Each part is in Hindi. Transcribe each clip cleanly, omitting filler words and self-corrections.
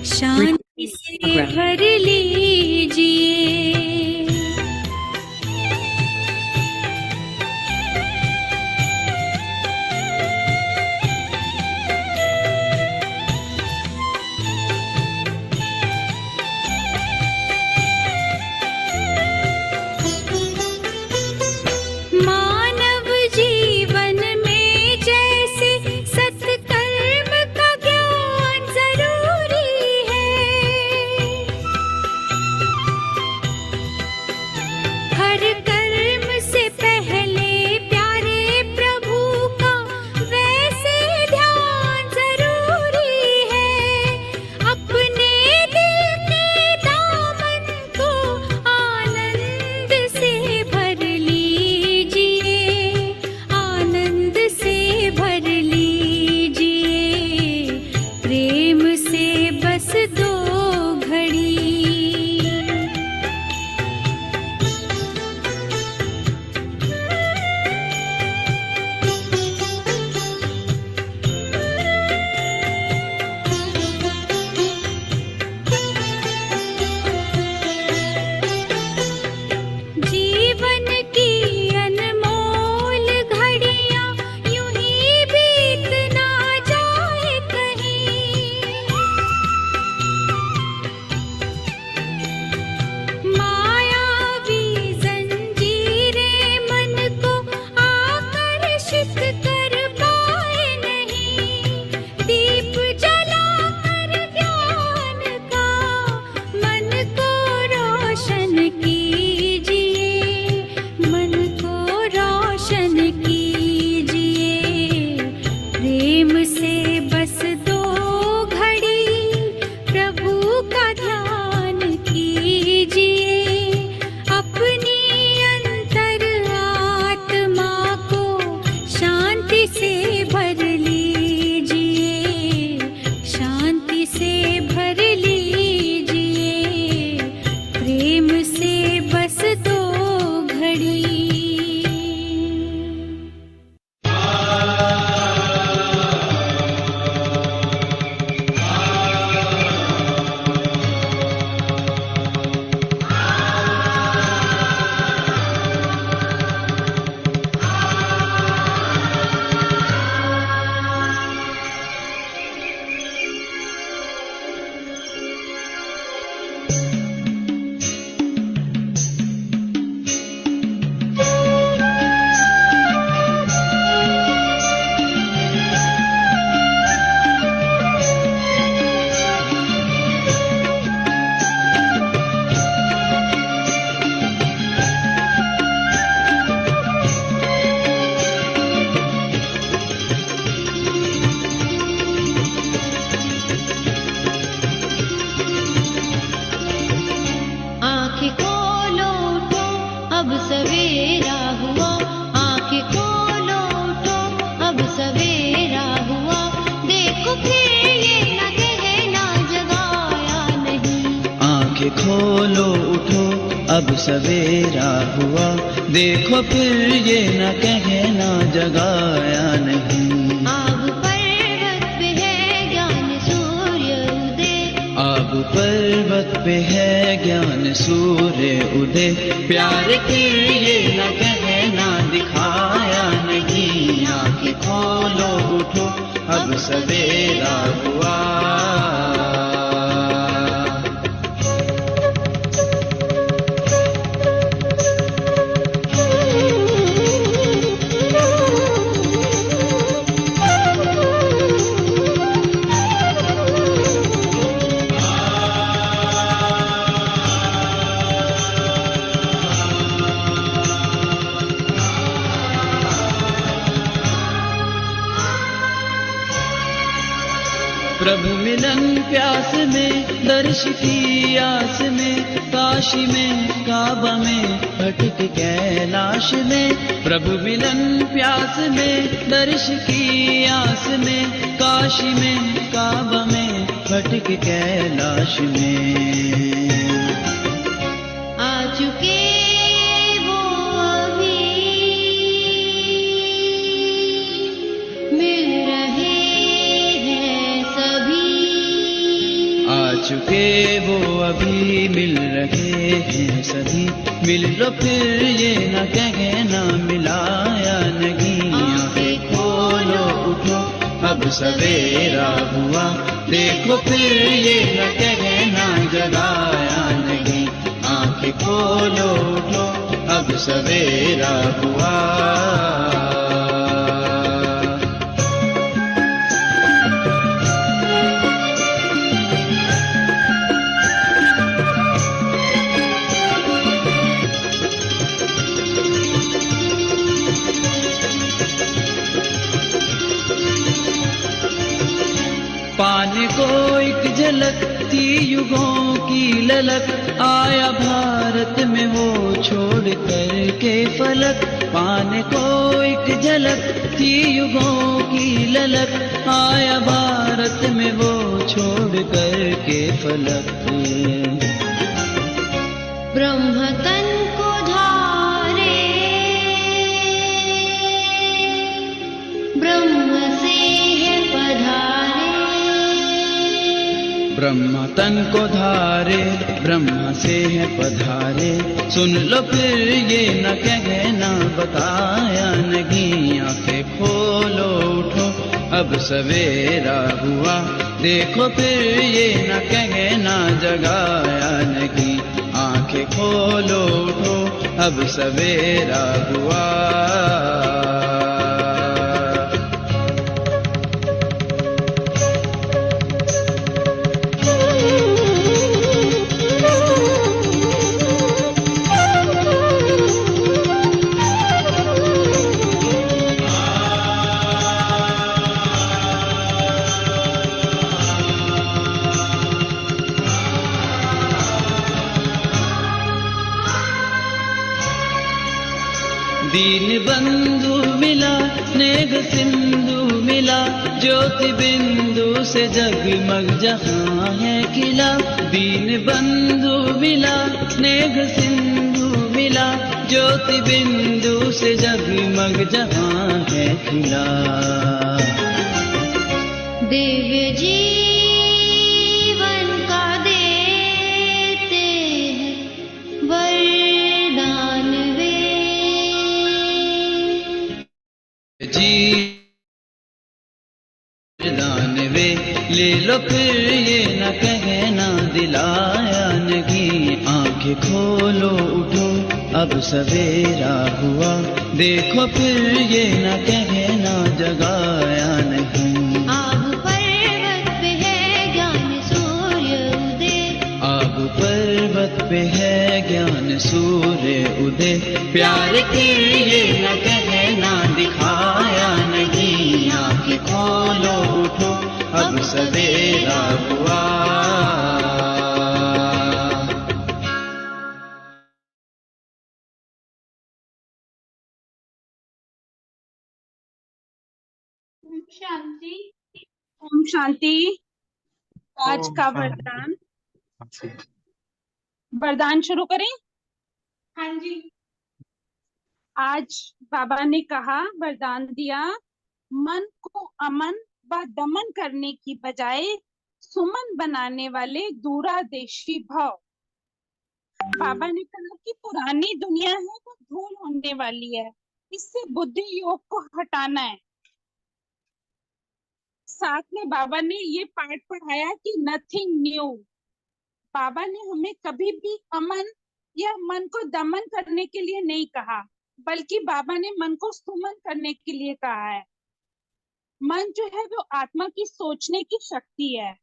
शांति से भर लीजिए। मानव जीवन में जैसे सत्कर्म का ज्ञान जरूरी है, हर कर्म से पहले प्यारे प्रभु का वैसे ध्यान जरूरी है। अपने दिल के दामन को आनंद से भर लीजिए, आनंद से भर लीजिए। प्रेम से बस दो घड़ी। जीवन की अनमोल घड़ियां यूं ही बीत ना जाए कहीं। मायावी जंजीरें मन को आकर्षित कर पाए नहीं। दीप जलाकर ज्ञान का मन को रोशन कीजिए, मन को रोशन कीजिए। प्रेम से बस दो घड़ी प्रभु का ध्यान कीजिए। अपनी अंतर आत्मा को शांति से भर लीजिए, शांति से भर लीजिए। प्रेम से बस दो घड़ी। आँखें खोलो उठो, अब सवेरा हुआ। आँखें खोलो उठो, अब सवेरा हुआ। देखो फिर ये न कहना जगाया नहीं। आंखें खोलो उठो, अब सवेरा हुआ। देखो फिर ये न कहना जगाया नहीं। आब पर्वत पे है ज्ञान सूर्य उदय। आब पर्वत पे है ज्ञान सूर्य उदय। प्यार की ये न कहना दिखाया नहीं। आंखें खोलो उठो, अब सवेरा हुआ। प्रभु मिलन प्यास में, दर्श की आस में, काशी में काबा में भटक कैलाश में। प्रभु मिलन प्यास में, दर्श की आस में, काशी में काबा में भटक कैलाश में। आ चुके वो अभी, मिल रहे हैं सभी। आ चुके वो अभी मिल रहे हैं सभी, मिल लो फिर ये न कहना मिलाया नहीं। आंखें खोलो उठो अब सवेरा हुआ, देखो फिर ये न कहना जगाया नहीं। आंखें खोलो उठो अब सवेरा हुआ। पाने को एक झलक थी युगों की ललक, आया भारत में वो छोड़ कर के फलक। पाने को एक झलक थी युगों की ललक, आया भारत में वो छोड़ कर के फलक। ब्रह्म तन को धारे, ब्रह्म से है पधारे। ब्रह्म तन को धारे, ब्रह्म से है पधारे। सुन लो फिर ये न कहना बताया नहीं। आंखें खोलो उठो अब सवेरा हुआ, देखो फिर ये न कहना जगाया नहीं। आंखें खोलो उठो अब सवेरा हुआ। दीन बंधु मिला, स्नेह सिंधु मिला, ज्योति बिंदु से जगमग जहां है खिला। दीन बंधु मिला, स्नेह सिंधु मिला, ज्योति बिंदु से जगमग जहां है खिला। दिव्य जीवन का देते हैं वरदान वे। वरदान वे ले लो फिर ये न कहना दिलाया नहीं। आंखें खोलो उठो अब सवेरा हुआ, देखो फिर ये न कहना जगाया नहीं। आब पर्वत पे है ज्ञान सूर्य उदय, आब पर्वत पे है ज्ञान सूर्य उदय। प्यार के ये न कहना दिखाया नहीं। आंखें खोलो उठो अब सवेरा हुआ। शांति। ओम शांति। आज का वरदान, वरदान शुरू करें। हाँ जी। आज बाबा ने कहा, वरदान दिया, मन को अमन व दमन करने की बजाय सुमन बनाने वाले दूरादेशी भाव। बाबा ने कहा कि पुरानी दुनिया है वो धूल होने वाली है, इससे बुद्धि योग को हटाना है। साथ में बाबा ने ये पाठ पढ़ाया कि नथिंग न्यू। बाबा ने हमें कभी भी अमन या मन को दमन करने के लिए नहीं कहा, बल्कि बाबा ने मन को सुमन करने के लिए कहा है। मन जो है वो आत्मा की सोचने की शक्ति है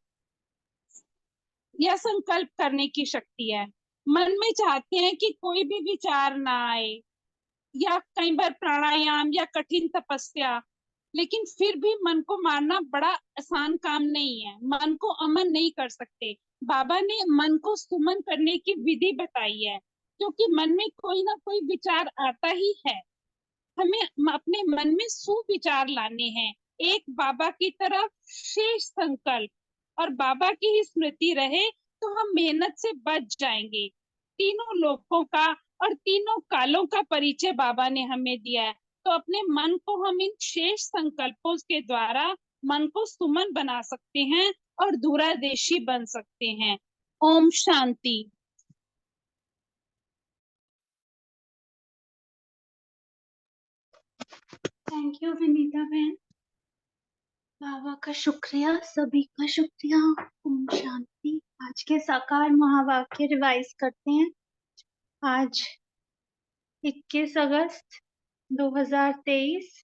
या संकल्प करने की शक्ति है। मन में चाहते हैं कि कोई भी विचार ना आए, या कई बार प्राणायाम या कठिन तपस्या, लेकिन फिर भी मन को मारना बड़ा आसान काम नहीं है। मन को अमन नहीं कर सकते। बाबा ने मन को सुमन करने की विधि बताई है, क्योंकि मन में कोई ना कोई विचार आता ही है। हमें अपने मन में सुविचार लाने हैं, एक बाबा की तरफ शेष संकल्प, और बाबा की ही स्मृति रहे तो हम मेहनत से बच जाएंगे। तीनों लोकों का और तीनों कालों का परिचय बाबा ने हमें दिया है, तो अपने मन को हम इन शेष संकल्पों के द्वारा मन को सुमन बना सकते हैं और दूरदर्शी बन सकते हैं। ओम शांति। थैंक यू विनीता बहन। बाबा का शुक्रिया, सभी का शुक्रिया। ओम शांति। आज के साकार महावाक्य रिवाइज करते हैं। आज 21 अगस्त 2023।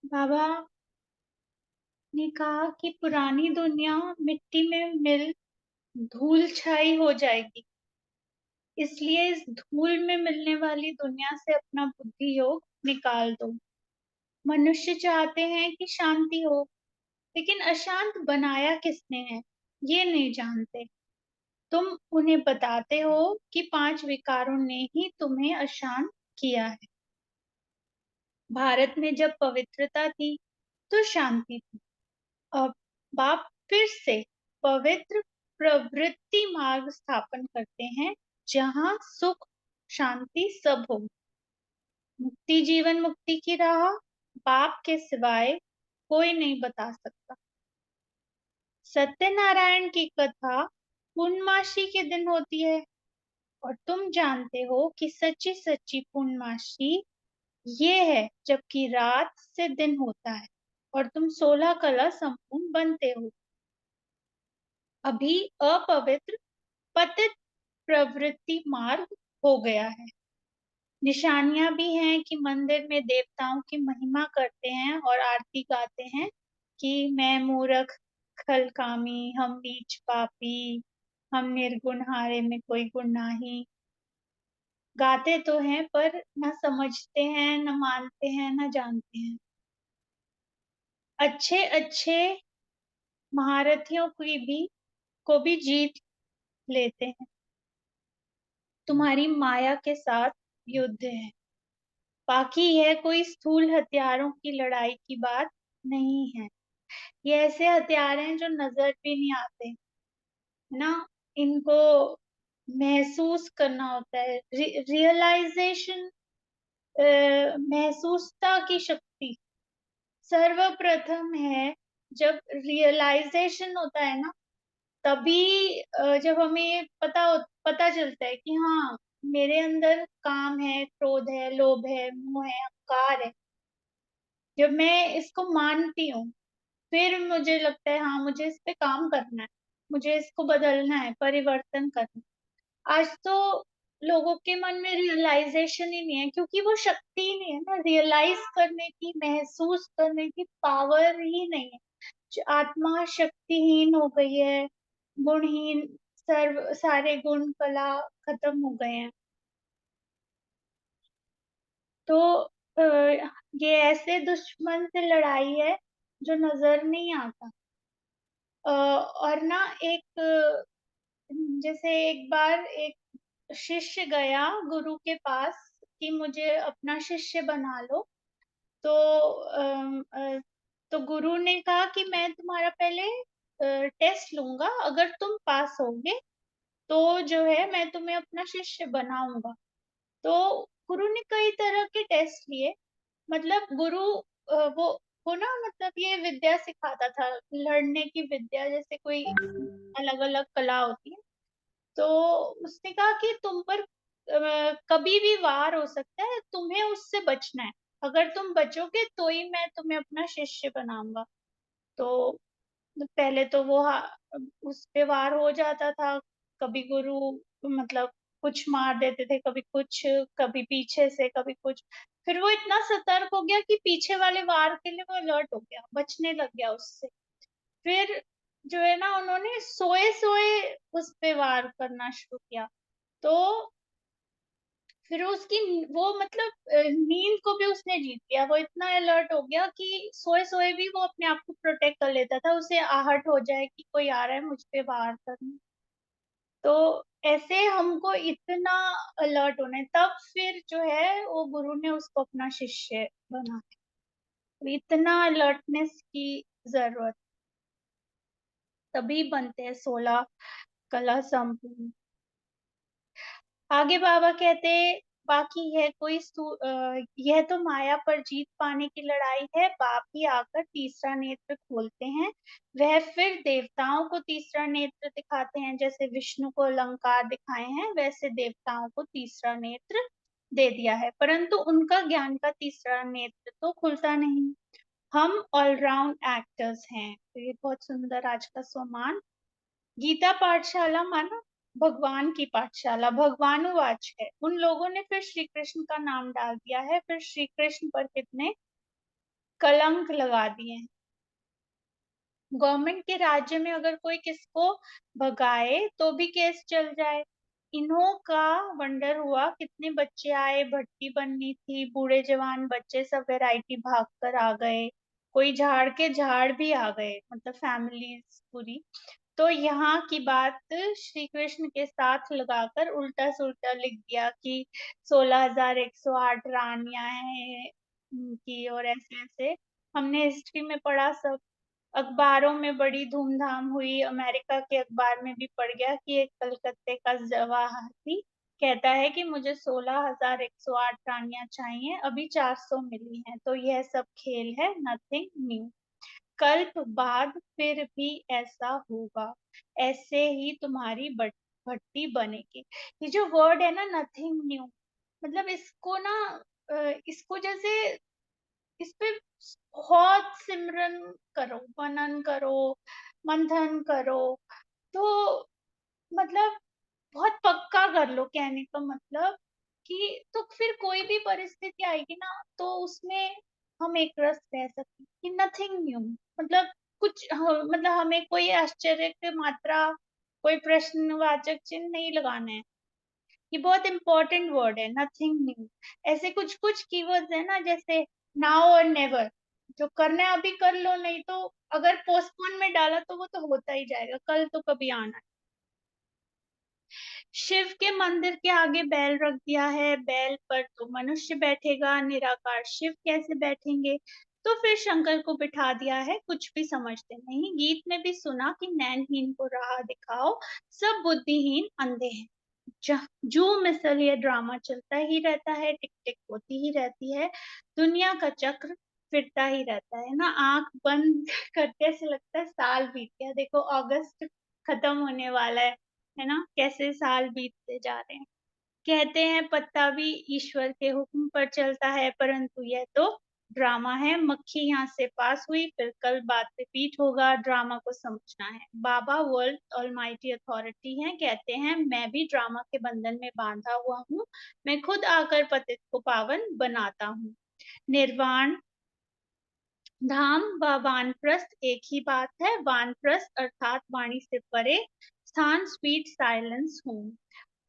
बाबा ने कहा कि पुरानी दुनिया मिट्टी में मिल धूल छाई हो जाएगी, इसलिए इस धूल में मिलने वाली दुनिया से अपना बुद्धि योग निकाल दो। मनुष्य चाहते हैं कि शांति हो, लेकिन अशांत बनाया किसने है ये नहीं जानते। तुम उन्हें बताते हो कि 5 विकारों ने ही तुम्हें अशांत किया है। भारत में जब पवित्रता थी तो शांति थी। अब बाप फिर से पवित्र प्रवृत्ति मार्ग स्थापन करते हैं, जहां सुख शांति सब हो। मुक्ति जीवन मुक्ति की राह बाप के सिवाय कोई नहीं बता सकता। सत्यनारायण की कथा पूर्णमासी के दिन होती है, और तुम जानते हो कि सच्ची सच्ची पूर्णमासी ये है जबकि रात से दिन होता है और तुम 16 कला संपूर्ण बनते हो। अभी अपवित्र पतित प्रवृत्ति मार्ग हो गया है। निशानियां भी हैं कि मंदिर में देवताओं की महिमा करते हैं और आरती गाते हैं कि मैं मूर्ख खलकामी, हम नीच पापी, हम निर्गुण, हारे में कोई गुण नहीं। गाते तो हैं पर न समझते हैं, न मानते हैं, न जानते हैं। अच्छे अच्छे महारथियों को भी जीत लेते हैं। तुम्हारी माया के साथ युद्ध है। बाकी है कोई स्थूल हथियारों की लड़ाई की बात नहीं है। ये ऐसे हथियार हैं जो नजर भी नहीं आते, है ना। इनको महसूस करना होता है। रियलाइजेशन, महसूसता की शक्ति सर्वप्रथम है। जब रियलाइजेशन होता है ना, तभी जब हमें पता चलता है कि हाँ, मेरे अंदर काम है, क्रोध है, लोभ है, मोह है, अहंकार है। जब मैं इसको मानती हूँ, फिर मुझे लगता है हाँ, मुझे इस पे काम करना है, मुझे इसको बदलना है, परिवर्तन करना है। आज तो लोगों के मन में रियलाइजेशन ही नहीं है, क्योंकि वो शक्ति ही नहीं है ना, रियलाइज करने की, महसूस करने की पावर ही नहीं है। आत्मा शक्तिहीन हो गई है, गुणहीन, सारे गुण कला खत्म हो गए हैं। तो ये ऐसे दुश्मन से लड़ाई है जो नजर नहीं आता। और ना जैसे एक बार एक शिष्य गया गुरु के पास कि मुझे अपना शिष्य बना लो। तो तो गुरु ने कहा कि मैं तुम्हारा पहले टेस्ट लूंगा, अगर तुम पास होगे तो जो है मैं तुम्हें अपना शिष्य बनाऊंगा। तो गुरु ने कई तरह के टेस्ट लिए। मतलब गुरु वो ना, मतलब ये विद्या सिखाता था, लड़ने की विद्या, जैसे कोई अलग अलग कला होती है। तो उसने कहा कि तुम पर कभी भी वार हो सकता है, तुम्हें उससे बचना है। अगर तुम बचोगे तो ही मैं तुम्हें अपना शिष्य बनाऊंगा। तो पहले तो वो उस पे वार हो जाता था। कभी गुरु मतलब कुछ मार देते थे, कभी कुछ, कभी पीछे से, कभी कुछ। फिर वो इतना सतर्क हो गया कि पीछे वाले वार के लिए वो अलर्ट हो गया, बचने लग गया उससे। फिर जो है ना, उन्होंने सोए सोए उस पे वार करना शुरू किया। तो फिर उसकी वो मतलब नींद को भी उसने जीत लिया। वो इतना अलर्ट हो गया कि सोए सोए भी वो अपने आप को प्रोटेक्ट कर लेता था। उसे आहट हो जाए कि कोई आ रहा है मुझ पे वार करने। तो ऐसे हमको इतना अलर्ट होना है, तब फिर जो है वो गुरु ने उसको अपना शिष्य बना। तो इतना अलर्टनेस की जरूरत, तभी बनते हैं 16 कला संपूर्ण। आगे बाबा कहते, बाकी है यह तो माया पर जीत पाने की लड़ाई है। बाप ही आकर तीसरा नेत्र खोलते हैं। वह फिर देवताओं को तीसरा नेत्र दिखाते हैं। जैसे विष्णु को अलंकार दिखाए हैं, वैसे देवताओं को तीसरा नेत्र दे दिया है, परंतु उनका ज्ञान का तीसरा नेत्र तो खुलता नहीं। हम ऑलराउंड एक्टर्स हैं। तो ये बहुत सुंदर आज का स्वमान। गीता पाठशाला माना भगवान की पाठशाला। भगवानुवाच है। उन लोगों ने फिर श्री कृष्ण का नाम डाल दिया है, फिर श्री कृष्ण पर कितने कलंक लगा दिए हैं। गवर्नमेंट के राज्य में अगर कोई किसको भगाए तो भी केस चल जाए। इन्हों का वंडर हुआ, कितने बच्चे आए, भट्टी बननी थी, बूढ़े जवान बच्चे सब वैरायटी भाग कर आ गए, कोई झाड़ के झाड़ भी आ गए, मतलब फैमिलीज पूरी। तो यहाँ की बात श्री कृष्ण के साथ लगाकर उल्टा सुल्टा लिख दिया कि 16,108 रानियां हैं की, और ऐसे ऐसे हमने हिस्ट्री में पढ़ा सब। अखबारों में बड़ी धूमधाम हुई, अमेरिका के अखबार में भी पढ़ गया कि एक कलकत्ते का जवाहरी कहता है कि मुझे 16,108 रानियां चाहिए, अभी 400 मिली हैं। तो यह सब खेल है, नथिंग न्यू। कल्प बाद फिर भी ऐसा होगा, ऐसे ही तुम्हारी भट्टी बनेगी। ये जो वर्ड है ना, नथिंग न्यू, मतलब इसको ना इसको जैसे इस पे बहुत सिमरन करो, मनन करो, मंथन करो, तो मतलब बहुत पक्का कर लो। कहने का मतलब कि तो फिर कोई भी परिस्थिति आएगी ना, तो उसमें हम एक रस रह सकते हैं कि नथिंग न्यू, मतलब मतलब हमें कोई आश्चर्य की मात्रा, कोई प्रश्नवाचक चिन्ह नहीं लगाना है। ये बहुत इंपॉर्टेंट वर्ड है, नथिंग न्यू। ऐसे कुछ कुछ कीवर्ड्स है ना, जैसे नाउ और नेवर, जो करना है अभी कर लो, नहीं तो अगर पोस्टपोन में डाला तो वो तो होता ही जाएगा, कल तो कभी आना है। शिव के मंदिर के आगे बैल रख दिया है, बैल पर तो मनुष्य बैठेगा, निराकार शिव कैसे बैठेंगे? तो फिर शंकर को बिठा दिया है, कुछ भी समझते नहीं। गीत में भी सुना कि नैनहीन को राह दिखाओ, सब बुद्धिहीन अंधे हैं। जो मिसल ये ड्रामा चलता ही रहता है, टिक टिक होती ही रहती है, दुनिया का चक्र फिरता ही रहता है ना। आंख बंद करते ऐसे लगता है साल बीत गया। देखो अगस्त खत्म होने वाला है ना, कैसे साल बीतते जा रहे हैं। कहते हैं पत्ता भी ईश्वर के हुक्म पर चलता है, परंतु यह तो ड्रामा है। मक्खी यहाँ से पास हुई, फिर कल बात रिपीट होगा, ड्रामा को समझना है। बाबा वर्ल्ड ऑलमाइटी अथॉरिटी हैं, कहते हैं मैं भी ड्रामा के बंधन में बांधा हुआ हूँ, मैं खुद आकर पतित को पावन बनाता हूँ। निर्वाण धाम व वानप्रस्थ एक ही बात है। वानप्रस्थ अर्थात वाणी से परे स्थान, स्वीट साइलेंस होम।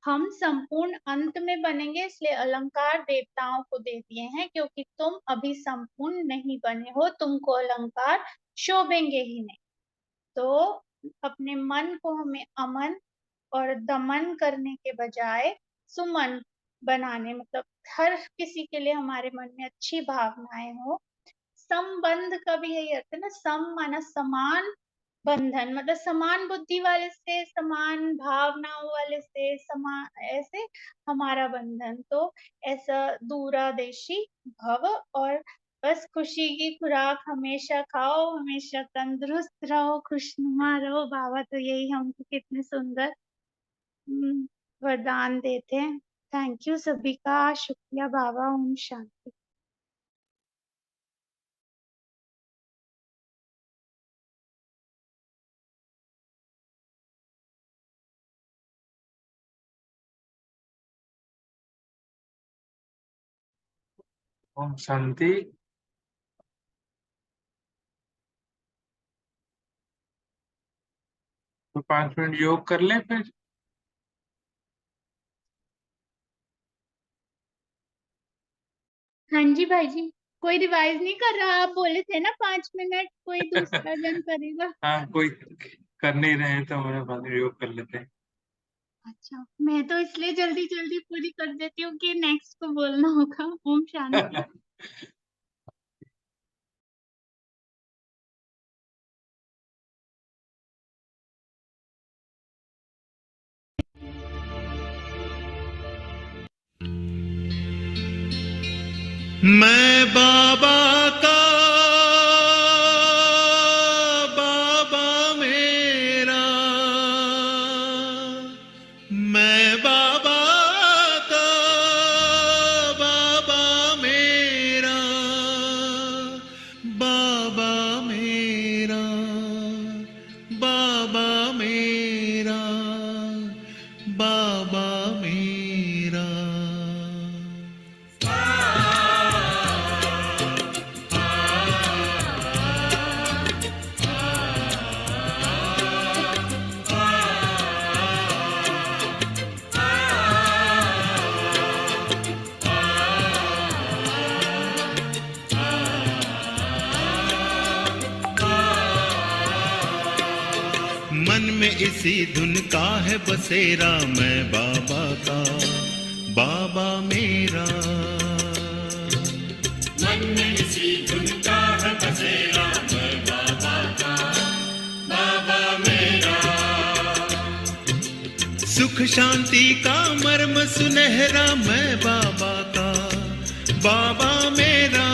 हम संपूर्ण अंत में बनेंगे, इसलिए अलंकार देवताओं को दे दिए हैं, क्योंकि तुम अभी संपूर्ण नहीं बने हो, तुमको अलंकार शोभेंगे ही नहीं। तो अपने मन को हमें अमन और दमन करने के बजाय सुमन बनाने, मतलब हर किसी के लिए हमारे मन में अच्छी भावनाएं हो। संबंध का भी यही अर्थ है ना, सम माना समान, बंधन मतलब समान बुद्धि वाले से, समान भावनाओं वाले से, समान ऐसे हमारा बंधन। तो ऐसा दूरादेशी भव, और बस खुशी की खुराक हमेशा खाओ, हमेशा तंदुरुस्त रहो, खुशनुमा रहो। बाबा तो यही हमको कितने सुंदर वरदान देते हैं। थैंक यू सभी का, शुक्रिया बाबा। ओम शांति। ओम शांति। तो 5 मिनट योग कर लें फिर। हाँ जी भाई जी, कोई रिवाइज नहीं कर रहा? आप बोले थे ना 5 मिनट, कोई दूसरा जन करेगा। हाँ, कोई कर नहीं रहे हैं तो हमारे बाद योग कर लेते हैं। अच्छा, मैं तो इसलिए जल्दी जल्दी पूरी कर देती हूँ कि नेक्स्ट को बोलना होगा। ओम शांति। मैं बाबा का बाबा मेरा, मैं बाबा का बाबा मेरा, बाबा मेरा, बाबा मेरा, बाबा मेरा। मन में इसी धुन का है बसेरा, मैं बाबा का बाबा मेरा। मन में इसी धुन का है बसेरा, मैं बाबा का बाबा मेरा। सुख शांति का मर्म सुनहरा, मैं बाबा का बाबा मेरा।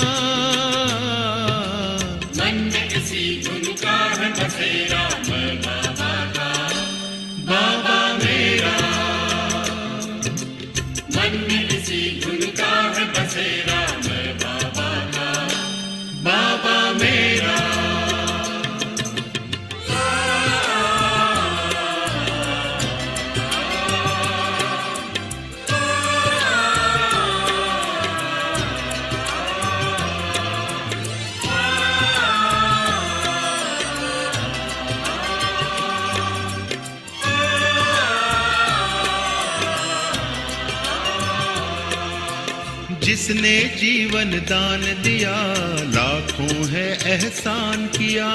मन में इसी धुन का है बसेरा, मैं बाबा का बाबा मेरा। मन में इसी धुन का है बसेरा, मैं बाबा का बाबा मेरा। जिसने जीवन दान दिया, लाखों है एहसान किया।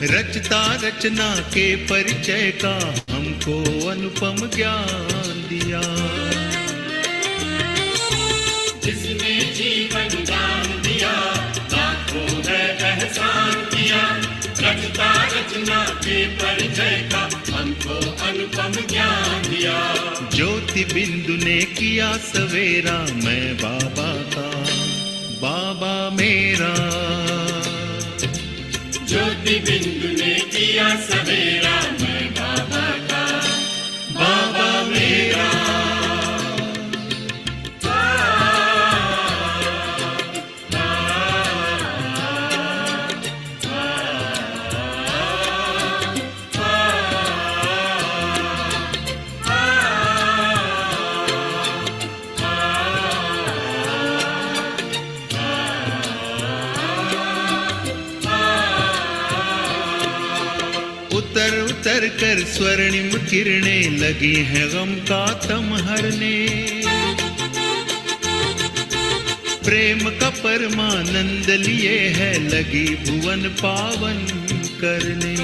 रचता रचना के परिचय का हमको अनुपम ज्ञान दिया। जिसने जीवन दान दिया, लाखों है एहसान किया। रचता रचना के परिचय का हमको अनुपम ज्ञान दिया। ज्योति बिंदु ने किया सवेरा, मैं बाबा का बाबा मेरा। ज्योति बिंदु ने किया सवेरा, मैं बाबा का बाबा मेरा। उतर उतर कर स्वर्णिम किरणें लगी हैं गम का तम हरने। प्रेम का परमानंद लिए है लगी भुवन पावन करने।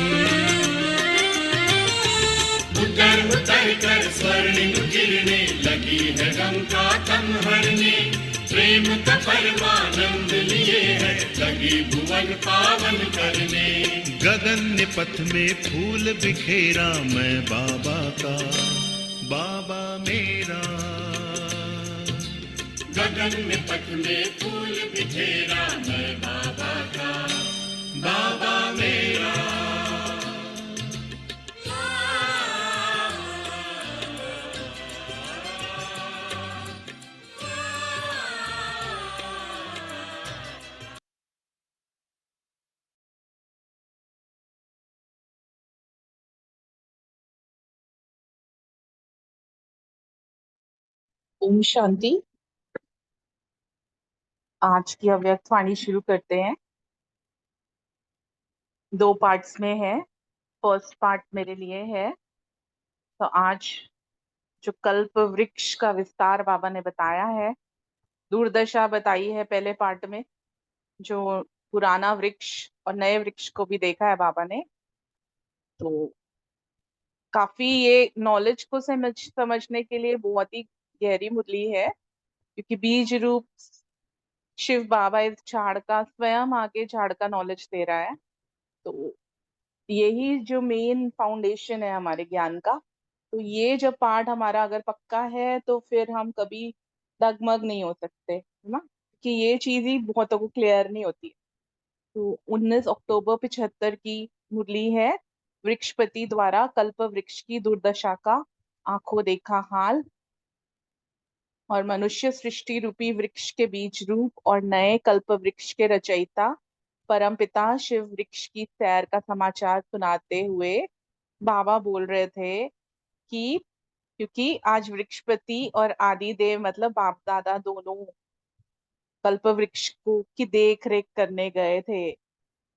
उतर उतर कर स्वर्णिम किरणें लगी है गम का तम हरने। प्रेम का परमानंद लिए है लगी भुवन पावन करने। गगन ने पथ में फूल बिखेरा, मैं बाबा का बाबा मेरा। गगन में पथ में फूल बिखेरा, मैं बाबा का बाबा मेरा। ओम शांति। आज की अव्यक्त वाणी शुरू करते हैं। 2 पार्ट्स में है। फर्स्ट पार्ट मेरे लिए है। तो आज जो कल्प वृक्ष का विस्तार बाबा ने बताया है, दुर्दशा बताई है पहले पार्ट में। जो पुराना वृक्ष और नए वृक्ष को भी देखा है बाबा ने। तो काफी ये नॉलेज को समझने के लिए बहुत ही गहरी मुरली है, क्योंकि बीज रूप शिव बाबा इस झाड़ का स्वयं आके झाड़ का नॉलेज दे रहा है। तो यही जो मेन फाउंडेशन है हमारे ज्ञान का। तो ये जब पाठ हमारा अगर पक्का है तो फिर हम कभी डगमग नहीं हो सकते, है ना, कि ये चीज ही बहुतों को क्लियर नहीं होती है। तो 19 अक्टूबर 75 की मुरली है, वृक्षपति द्वारा कल्प वृक्ष की दुर्दशा का आंखों देखा हाल, और मनुष्य सृष्टि रूपी वृक्ष के बीज रूप और नए कल्प वृक्ष के रचयिता परमपिता शिव वृक्ष की सैर का समाचार सुनाते हुए बाबा बोल रहे थे कि क्योंकि आज वृक्षपति और आदिदेव मतलब बाप दादा दोनों कल्प वृक्ष को की देख रेख करने गए थे,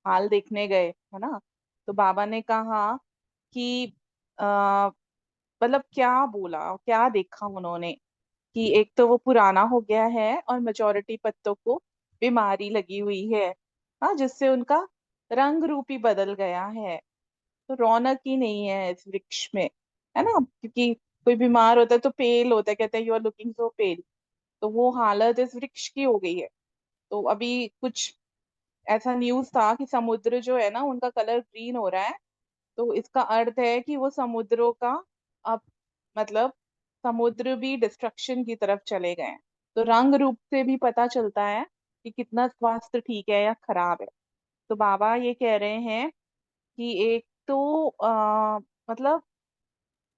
हाल देखने गए, है ना। तो बाबा ने कहा कि आ, मतलब क्या बोला, क्या देखा उन्होंने, कि एक तो वो पुराना हो गया है और मेजोरिटी पत्तों को बीमारी लगी हुई है, हाँ, जिससे उनका रंग रूप ही बदल गया है। तो रौनक ही नहीं है इस वृक्ष में, है ना, क्योंकि कोई बीमार होता है तो पेल होता है, कहते हैं यू आर लुकिंग सो पेल। तो वो हालत इस वृक्ष की हो गई है। तो अभी कुछ ऐसा न्यूज था कि समुद्र जो है ना उनका कलर ग्रीन हो रहा है। तो इसका अर्थ है कि वो समुद्रों का अब मतलब समुद्र भी डिस्ट्रक्शन की तरफ चले गए हैं। तो रंग रूप से भी पता चलता है कि कितना स्वास्थ्य ठीक है या खराब है। तो बाबा ये कह रहे हैं कि एक तो मतलब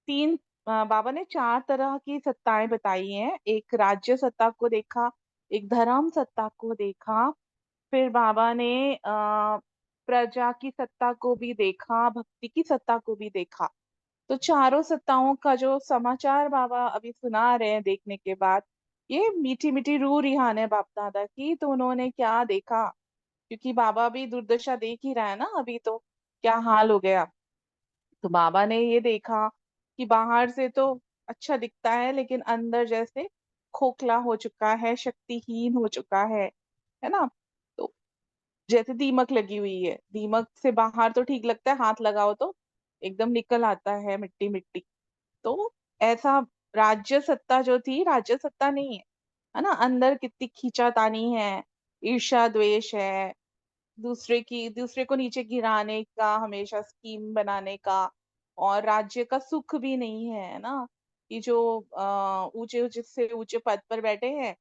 तीन बाबा ने 4 तरह की सत्ताएं बताई हैं। एक राज्य सत्ता को देखा, एक धर्म सत्ता को देखा, फिर बाबा ने प्रजा की सत्ता को भी देखा, भक्ति की सत्ता को भी देखा। तो चारों सत्ताओं का जो समाचार बाबा अभी सुना रहे हैं देखने के बाद, ये मीठी मीठी रूह रिहान है बाप दादा की। तो उन्होंने क्या देखा, क्योंकि बाबा भी दुर्दशा देख ही रहा है ना अभी, तो क्या हाल हो गया। तो बाबा ने ये देखा कि बाहर से तो अच्छा दिखता है लेकिन अंदर जैसे खोखला हो चुका है, शक्तिहीन हो चुका है ना। तो जैसे दीमक लगी हुई है, दीमक से बाहर तो ठीक लगता है, हाथ लगाओ तो एकदम निकल आता है मिट्टी मिट्टी। तो ऐसा राज्य सत्ता जो थी, राज्य सत्ता नहीं है ना, अंदर कितनी खींचातानी है, ईर्ष्या द्वेष है, दूसरे को नीचे गिराने का हमेशा स्कीम बनाने का, और राज्य का सुख भी नहीं है ना। कि जो ऊंचे ऊंचे से ऊंचे पद पर बैठे हैं,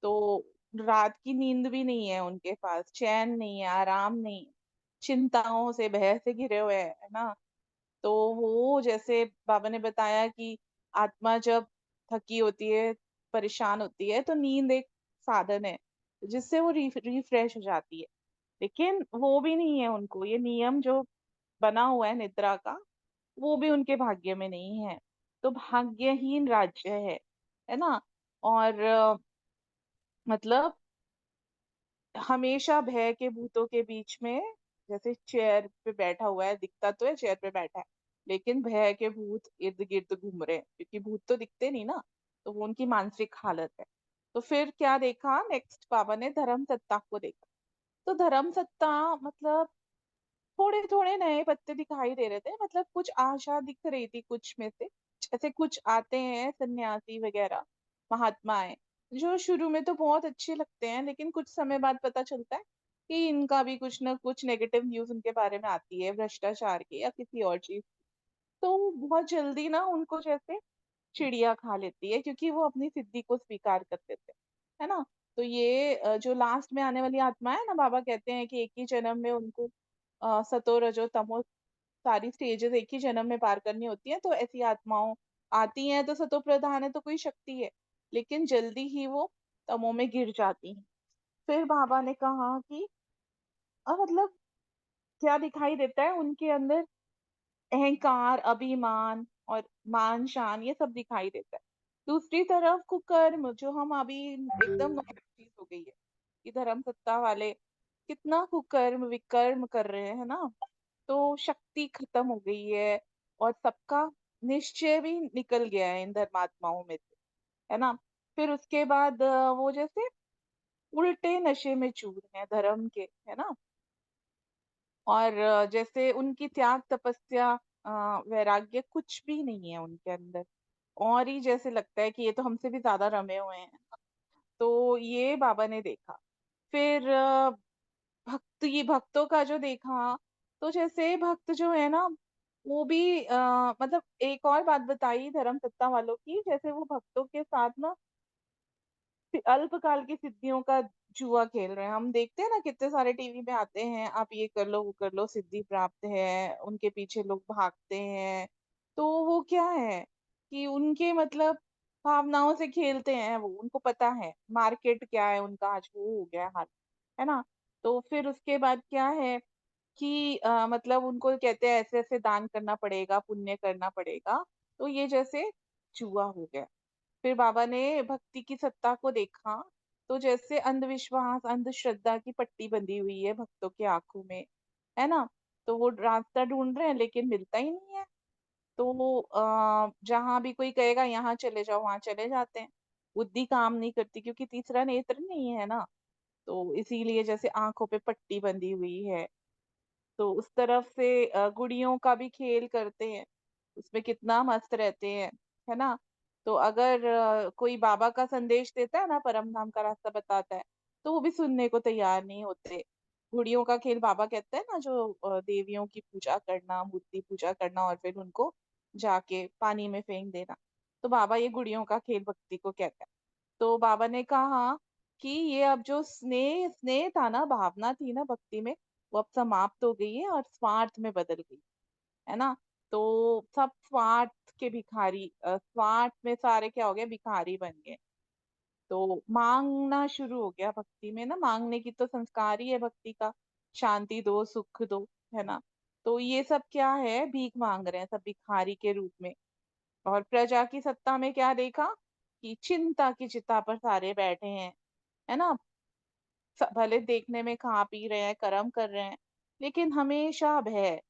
तो रात की नींद भी नहीं है उनके पास, चैन नहीं है, आराम नहीं, चिंताओं से भय से घिरे हुए हैं, है ना। तो वो जैसे बाबा ने बताया कि आत्मा जब थकी होती है, परेशान होती है, तो नींद एक साधन है जिससे वो रिफ्रेश हो जाती है। लेकिन वो भी नहीं है उनको, ये नियम जो बना हुआ है निद्रा का, वो भी उनके भाग्य में नहीं है। तो भाग्यहीन राज्य है ना। और मतलब हमेशा भय के भूतों के बीच में, जैसे चेयर पे बैठा हुआ है, दिखता तो है चेयर पे बैठा है, लेकिन भय के भूत इर्द गिर्द घूम रहे हैं, क्योंकि भूत तो दिखते नहीं ना। तो वो उनकी मानसिक हालत है। तो फिर क्या देखा नेक्स्ट, बाबा ने धर्म सत्ता को देखा। तो धर्म सत्ता मतलब थोड़े थोड़े नए पत्ते दिखाई दे रहे थे, मतलब कुछ आशा दिख रही थी कुछ में से। जैसे कुछ आते हैं सन्यासी वगैरह, महात्माएं, जो शुरू में तो बहुत अच्छे लगते हैं, लेकिन कुछ समय बाद पता चलता है कि इनका भी कुछ ना कुछ नेगेटिव न्यूज उनके बारे में आती है, भ्रष्टाचार की या किसी और चीज। तो बहुत जल्दी ना उनको जैसे चिड़िया खा लेती है, क्योंकि वो अपनी सिद्धि को स्वीकार कर देते हैं, है ना। तो ये जो लास्ट में आने वाली आत्मा है ना, बाबा कहते हैं कि एक ही जन्म में उनको सतो रजो तमो सारी स्टेजेस एक ही जन्म में पार करनी होती है। तो ऐसी आत्माओं आती हैं तो सतो प्रधान है तो कोई शक्ति है, लेकिन जल्दी ही वो तमो में गिर जाती हैं। फिर बाबा ने कहा कि मतलब क्या दिखाई देता है उनके अंदर, अहंकार, अभिमान और मान शान, ये सब दिखाई देता है। दूसरी तरफ कुकर्म, जो हम अभी एकदम नॉर्मल चीज हो गई है कि धर्म सत्ता वाले कितना कुकर्म विकर्म कर रहे हैं ना। तो शक्ति खत्म हो गई है, और सबका निश्चय भी निकल गया है इन धर्मात्माओं में से, है ना। फिर उसके बाद वो जैसे उल्टे नशे में चूर हैं धर्म के, है ना। और जैसे उनकी त्याग तपस्या वैराग्य कुछ भी नहीं है उनके अंदर, और ही जैसे लगता है कि ये तो हमसे भी ज्यादा रमे हुए हैं। तो ये बाबा ने देखा। फिर भक्तों का जो देखा, तो जैसे भक्त जो है ना, वो भी मतलब एक और बात बताई धर्म सत्ता वालों की, जैसे वो भक्तों के साथ ना अल्पकाल की सिद्धियों का जुआ खेल रहे हैं। हम देखते हैं ना कितने सारे टीवी में आते हैं, आप ये कर लो वो कर लो, सिद्धि प्राप्त है, उनके पीछे लोग भागते हैं। तो वो क्या है कि उनके मतलब भावनाओं से खेलते हैं, वो उनको पता है मार्केट क्या है उनका, आज वो हो गया हाल, है ना। तो फिर उसके बाद क्या है कि मतलब उनको कहते हैं ऐसे ऐसे दान करना पड़ेगा, पुण्य करना पड़ेगा। तो ये जैसे जुआ हो गया। फिर बाबा ने भक्ति की सत्ता को देखा, तो जैसे अंधविश्वास अंधश्रद्धा की पट्टी बंधी हुई है भक्तों की आंखों में, है ना। तो वो रास्ता ढूंढ रहे हैं लेकिन मिलता ही नहीं है। तो वो जहां भी कोई कहेगा यहाँ चले जाओ वहां चले जाते हैं। बुद्धि काम नहीं करती क्योंकि तीसरा नेत्र नहीं है ना। तो इसीलिए जैसे आंखों पे पट्टी बंधी हुई है। तो उस तरफ से गुड़ियों का भी खेल करते हैं, उसमें कितना मस्त रहते हैं, है ना। तो अगर कोई बाबा का संदेश देता है ना, परम धाम का रास्ता बताता है, तो वो भी सुनने को तैयार नहीं होते। गुड़ियों का खेल बाबा कहते हैं ना, जो देवियों की पूजा करना, मूर्ति पूजा करना और फिर उनको जाके पानी में फेंक देना। तो बाबा ये गुड़ियों का खेल भक्ति को कहते हैं। तो बाबा ने कहा कि ये अब जो स्नेह स्नेह था ना, भावना थी ना भक्ति में, वो अब समाप्त हो गई है और स्वार्थ में बदल गई, है ना। तो सब स्वार्थ के भिखारी, स्वार्थ में सारे क्या हो गए, भिखारी बन गए। तो मांगना शुरू हो गया भक्ति में ना, मांगने की तो संस्कार ही है भक्ति का, शांति दो सुख दो, है ना। तो ये सब क्या है, भीख मांग रहे हैं सब भिखारी के रूप में। और प्रजा की सत्ता में क्या देखा कि चिंता की चिता पर सारे बैठे हैं, है ना। भले देखने में खा पी रहे हैं, कर्म कर रहे हैं, लेकिन हमेशा भय।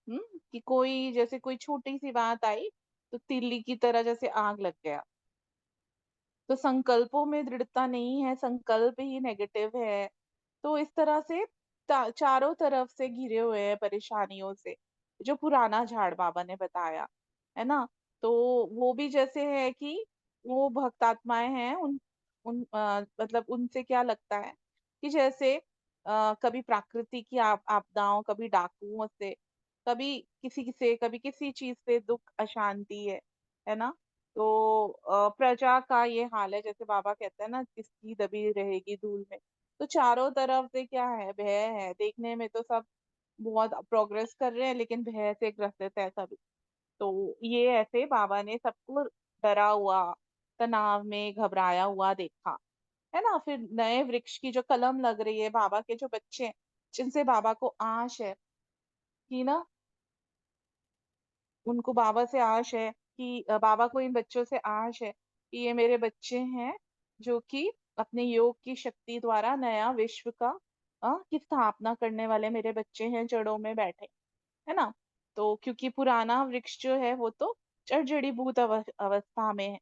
कि कोई जैसे कोई छोटी सी बात आई तो तिल्ली की तरह जैसे आग लग गया। तो संकल्पों में दृढ़ता नहीं है, संकल्प ही नेगेटिव है। तो इस तरह से चारों तरफ से घिरे हुए हैं परेशानियों से, जो पुराना झाड़ बाबा ने बताया, है ना। तो वो भी जैसे है कि वो भक्तात्माएं हैं, उन मतलब उनसे क्या लगता है कि जैसे कभी प्रकृति की आपदाओं, कभी डाकुओं से, कभी किसी से, कभी किसी चीज से दुख अशांति है ना। तो प्रजा का ये हाल है, जैसे बाबा कहते हैं ना, किसकी दबी रहेगी धूल में। तो चारों तरफ से क्या है, भय है। देखने में तो सब बहुत प्रोग्रेस कर रहे हैं लेकिन भय से ग्रसित है सभी। तो ये ऐसे बाबा ने सबको डरा हुआ, तनाव में घबराया हुआ देखा, है ना। फिर नए वृक्ष की जो कलम लग रही है, बाबा के जो बच्चे हैं, जिनसे बाबा को आश है कि ना, उनको बाबा से आश है कि बाबा को इन बच्चों से आश है कि ये मेरे बच्चे हैं, जो कि अपने योग की शक्ति द्वारा नया विश्व का की स्थापना करने वाले मेरे बच्चे हैं, जड़ों में बैठे, है ना। तो क्योंकि पुराना वृक्ष जो है वो तो जड़ीभूत अवस्था में है,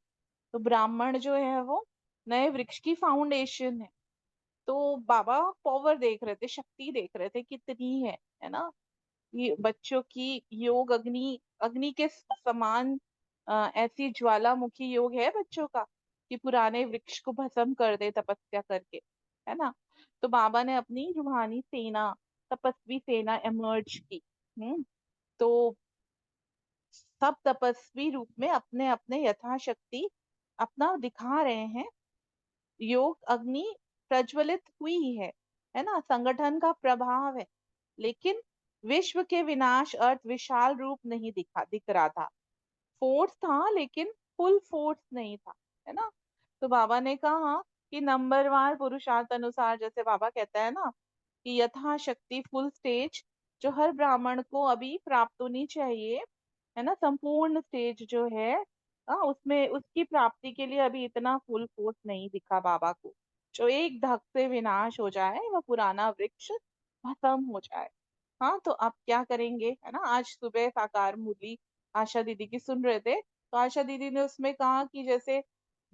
तो ब्राह्मण जो है वो नए वृक्ष की फाउंडेशन है। तो बाबा पावर देख रहे थे, शक्ति देख रहे थे कितनी है ना। ये बच्चों की योग अग्नि, अग्नि के समान ऐसी ज्वालामुखी योग है बच्चों का कि पुराने वृक्ष को भस्म कर दे तपस्या करके, है ना। तो बाबा ने अपनी रूहानी सेना, तपस्वी सेना इमर्ज की। तो सब तपस्वी रूप में अपने अपने यथाशक्ति अपना दिखा रहे हैं। योग अग्नि प्रज्वलित हुई है ना, संगठन का प्रभाव है। लेकिन विश्व के विनाश अर्थ विशाल रूप नहीं दिख रहा था। फोर्स था लेकिन फुल फोर्स नहीं था, है ना। तो बाबा ने कहा कि नंबरवार पुरुषार्थ अनुसार, जैसे बाबा कहता है ना कि यथाशक्ति फुल स्टेज जो हर ब्राह्मण को अभी प्राप्त होनी चाहिए, है ना, संपूर्ण स्टेज जो है, उसमें उसकी प्राप्ति के लिए अभी इतना फुल फोर्स नहीं दिखा बाबा को, जो एक धक से विनाश हो जाए, वह पुराना वृक्ष खत्म हो जाए। हाँ, तो आप क्या करेंगे, है ना। आज सुबह साकार मुरली आशा दीदी की सुन रहे थे, तो आशा दीदी ने उसमें कहा कि जैसे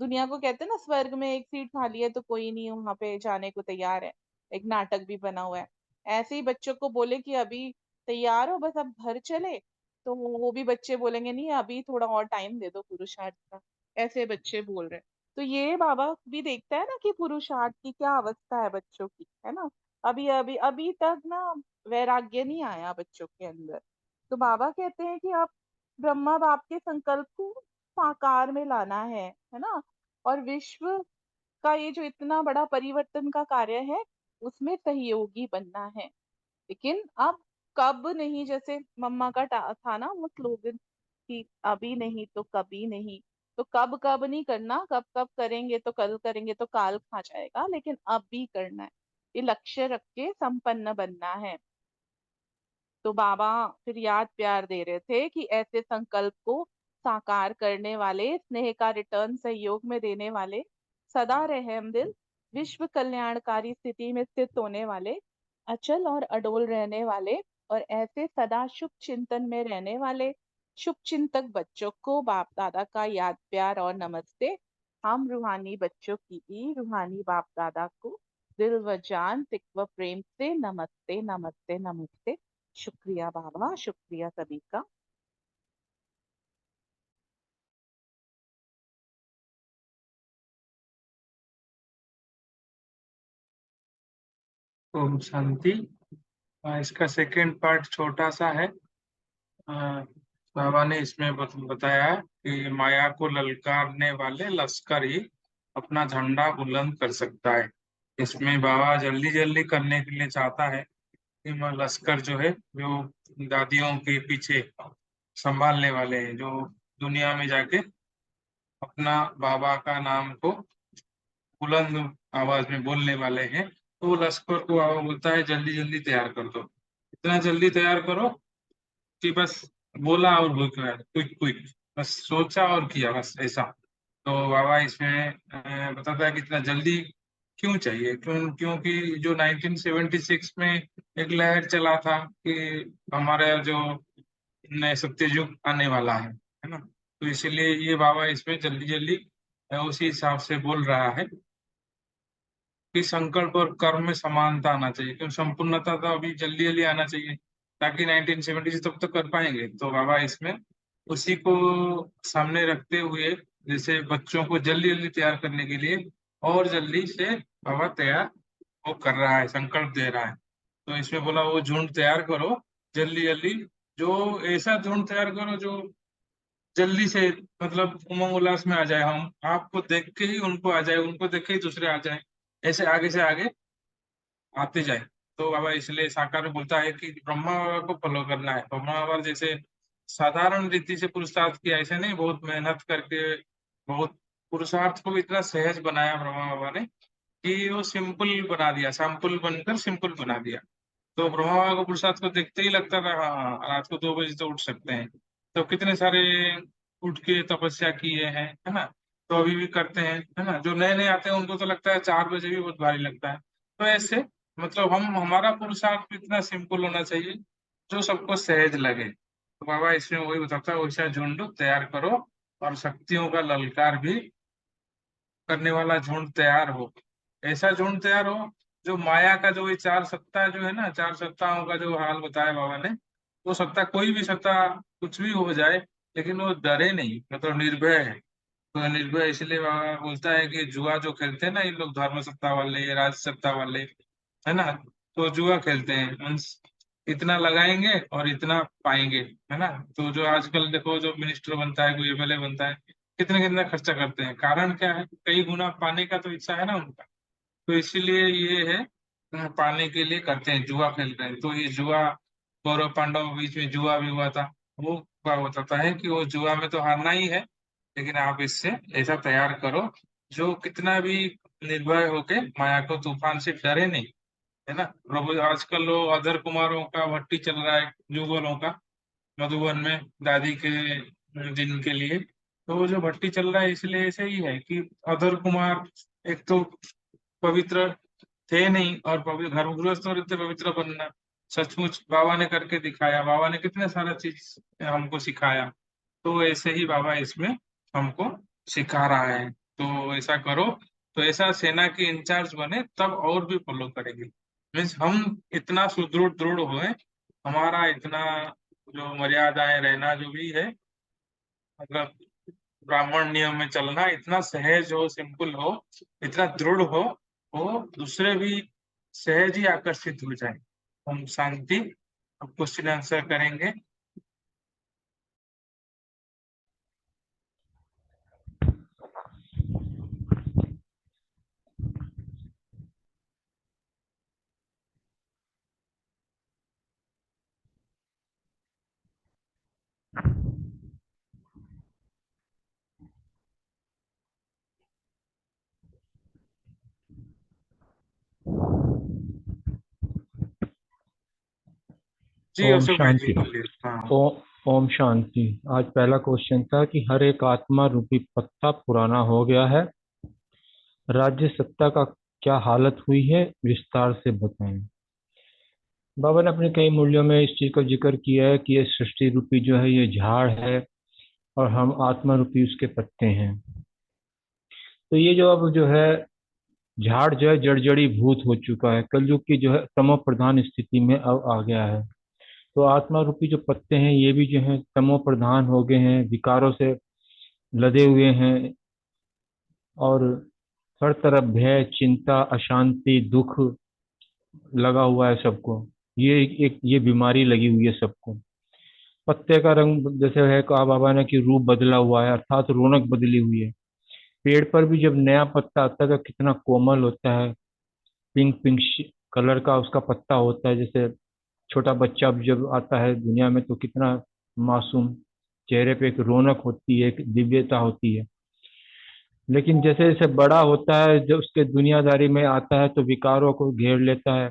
दुनिया को कहते हैं ना, स्वर्ग में एक सीट खाली है तो कोई नहीं वहां पे जाने को तैयार है, एक नाटक भी बना हुआ है। ऐसे ही बच्चों को बोले कि अभी तैयार हो, बस अब घर चले, तो वो भी बच्चे बोलेंगे नहीं अभी थोड़ा और टाइम दे दो पुरुषार्थ का। ऐसे बच्चे बोल रहे हैं। तो ये बाबा भी देखता है ना कि पुरुषार्थ की क्या अवस्था है बच्चों की, है ना। अभी अभी अभी तक ना वैराग्य नहीं आया बच्चों के अंदर। तो बाबा कहते हैं कि आप ब्रह्मा बाप के संकल्प को साकार में लाना है ना। और विश्व का ये जो इतना बड़ा परिवर्तन का कार्य है उसमें सहयोगी बनना है। लेकिन अब कब नहीं, जैसे मम्मा का था ना वो स्लोगन कि अभी नहीं तो कभी नहीं, तो कब कब नहीं करना, कब कब करेंगे तो कल करेंगे तो काल खा जाएगा, लेकिन अब भी करना है। ये लक्ष्य रख के संपन्न बनना है। तो बाबा फिर याद प्यार दे रहे थे कि ऐसे संकल्प को साकार करने वाले, स्नेह का रिटर्न सहयोग में देने वाले, सदा रहमदिल, विश्व कल्याणकारी स्थिति में स्थित होने वाले, अचल और अडोल रहने वाले और ऐसे सदा शुभ चिंतन में रहने वाले शुभ चिंतक बच्चों को बाप दादा का याद प्यार और नमस्ते। हम रूहानी बच्चों की भी रूहानी बाप दादा को दिल व जान तिक व प्रेम से नमस्ते नमस्ते नमस्ते। शुक्रिया बाबा, शुक्रिया सभी का। ओम शांति। इसका सेकंड पार्ट छोटा सा है। अ, बाबा ने इसमें बताया कि माया को ललकारने वाले लश्कर ही अपना झंडा बुलंद कर सकता है। इसमें बाबा जल्दी जल्दी करने के लिए चाहता है कि लश्कर जो है, जो दादियों के पीछे संभालने वाले हैं, जो दुनिया में जाके अपना बाबा का नाम को बुलंद आवाज में बोलने वाले हैं, तो वो लश्कर को बाबा बोलता है जल्दी जल्दी तैयार कर दो। इतना जल्दी तैयार करो कि बस बोला और हो गया, क्विक क्विक, बस सोचा और किया, बस ऐसा। तो बाबा इसमें बताता है कि इतना जल्दी क्यों चाहिए, क्योंकि जो 1976 में एक लहर चला था कि हमारा जो नए सत्ययुग आने वाला है ना, तो इसीलिए ये बाबा इसमें जल्दी जल्दी उसी हिसाब से बोल रहा है कि संकल्प और कर्म में समानता आना चाहिए, क्योंकि संपूर्णता तो अभी जल्दी जल्दी आना चाहिए ताकि 1970 से तब तक कर पाएंगे। तो बाबा इसमें उसी को सामने रखते हुए, जैसे बच्चों को जल्दी जल्दी तैयार करने के लिए और जल्दी से बाबा तैयार वो कर रहा है, संकल्प दे रहा है। तो इसमें बोला वो झुंड तैयार करो जल्दी जल्दी, जो ऐसा झुंड तैयार करो जो जल्दी से मतलब उमंग उल्लास में आ जाए, हम आपको देख के ही उनको आ जाए, उनको देख के ही दूसरे आ जाए, ऐसे आगे से आगे आते जाए। तो बाबा इसलिए साकार में बोलता है कि ब्रह्मा बाबा को फॉलो करना है। ब्रह्मा बाबा जैसे साधारण रीति से पुरुषार्थ किया, ऐसे नहीं, बहुत मेहनत करके, बहुत पुरुषार्थ को इतना सहज बनाया ब्रह्मा बाबा ने कि वो सिंपल बना दिया, सैंपल बनकर सिंपल बना दिया। तो ब्रह्मा बाबा को पुरुषार्थ को देखते ही लगता था हाँ रात को 2 बजे तो उठ सकते हैं। तो कितने सारे उठ के तपस्या किए हैं, है ना, तो अभी भी करते हैं, है ना। जो नए नए आते हैं उनको तो लगता है 4 बजे भी बहुत भारी लगता है। तो ऐसे मतलब हम हमारा पुरुषार्थ इतना सिंपल होना चाहिए जो सबको सहज लगे। तो बाबा इसमें वही बताता है, वैसा झुंड तैयार करो और शक्तियों का ललकार भी करने वाला झुंड तैयार हो। ऐसा झुंड तैयार हो जो माया का जो ये 4 सत्ता जो है ना, 4 सत्ताओं का जो हाल बताया बाबा ने, वो सत्ता कोई भी सत्ता कुछ भी हो जाए लेकिन वो डरे नहीं, मतलब निर्भय है। तो निर्भय इसलिए बाबा बोलता है कि जुआ जो खेलते हैं ना ये लोग, धर्म सत्ता वाले, राज सत्ता वाले, है ना, तो जुआ खेलते हैं, मीन्स इतना लगाएंगे और इतना पाएंगे, है ना। तो जो आजकल देखो जो मिनिस्टर बनता है, कोई एमएलए बनता है, कितने कितना खर्चा करते हैं, कारण क्या है, कई गुना पाने का तो इच्छा है ना उनका। तो इसीलिए ये है पाने के लिए करते हैं, जुआ खेल रहे हैं। तो ये जुआ कौरव पांडव के बीच में जुआ भी हुआ था, वो क्या बताता है कि वो जुआ में तो हारना ही है, लेकिन आप इससे ऐसा तैयार करो जो कितना भी निर्भय होके माया को तूफान से डरे नहीं, है ना। प्रभु आजकल वो अधर कुमारों का भट्टी चल रहा है, जुगलों का, मधुबन में दादी के दिन के लिए। तो वो जो भट्टी चल रहा है इसलिए ऐसे ही है कि अधर कुमार एक तो पवित्र थे नहीं, और पवित्र घर गृहस्थ और इतने पवित्र बनना सचमुच बाबा ने करके दिखाया, बाबा ने कितने सारा चीज हमको सिखाया। तो ऐसे ही बाबा इसमें हमको सिखा रहा है, तो ऐसा करो। तो ऐसा सेना के इंचार्ज बने तब और भी फॉलो करेंगे, मीन्स हम इतना सुदृढ़ दृढ़ हुए, हमारा इतना जो मर्यादाएं रहना जो भी है, मतलब ब्राह्मण नियम में चलना इतना सहज हो, सिंपल हो, इतना दृढ़ हो, वो दूसरे भी सहज ही आकर्षित हो जाए। हम शांति, अब क्वेश्चन आंसर करेंगे। जी ओम अशोक भाई जी शांति। बोलिए। हाँ ओ ओम शांति। आज पहला क्वेश्चन था कि हर एक आत्मा रूपी पत्ता पुराना हो गया है, राज्य सत्ता का क्या हालत हुई है, विस्तार से बताएं। बाबा ने अपने कई मूल्यों में इस चीज का जिक्र किया है कि ये सृष्टि रूपी जो है ये झाड़ है और हम आत्मा रूपी उसके पत्ते हैं। तो ये जो अब जो है झाड़ जो है जड़जड़ी भूत हो चुका है, कलयुग की जो है तमो प्रधान स्थिति में अब आ गया है। तो आत्मा रूपी जो पत्ते हैं ये भी जो है तमो प्रधान हो गए हैं, विकारों से लदे हुए हैं और हर तरफ भय, चिंता, अशांति, दुख लगा हुआ है सबको। ये एक ये बीमारी लगी हुई है सबको। पत्ते का रंग जैसे है, कहा बाबा ने कि रूप बदला हुआ है, अर्थात रौनक बदली हुई है। पेड़ पर भी जब नया पत्ता आता है तो कितना कोमल होता है, पिंक पिंक कलर का उसका पत्ता होता है। जैसे छोटा बच्चा जब आता है दुनिया में तो कितना मासूम, चेहरे पे एक रौनक होती है, एक दिव्यता होती है। लेकिन जैसे जैसे बड़ा होता है, जब उसके दुनियादारी में आता है तो विकारों को घेर लेता है।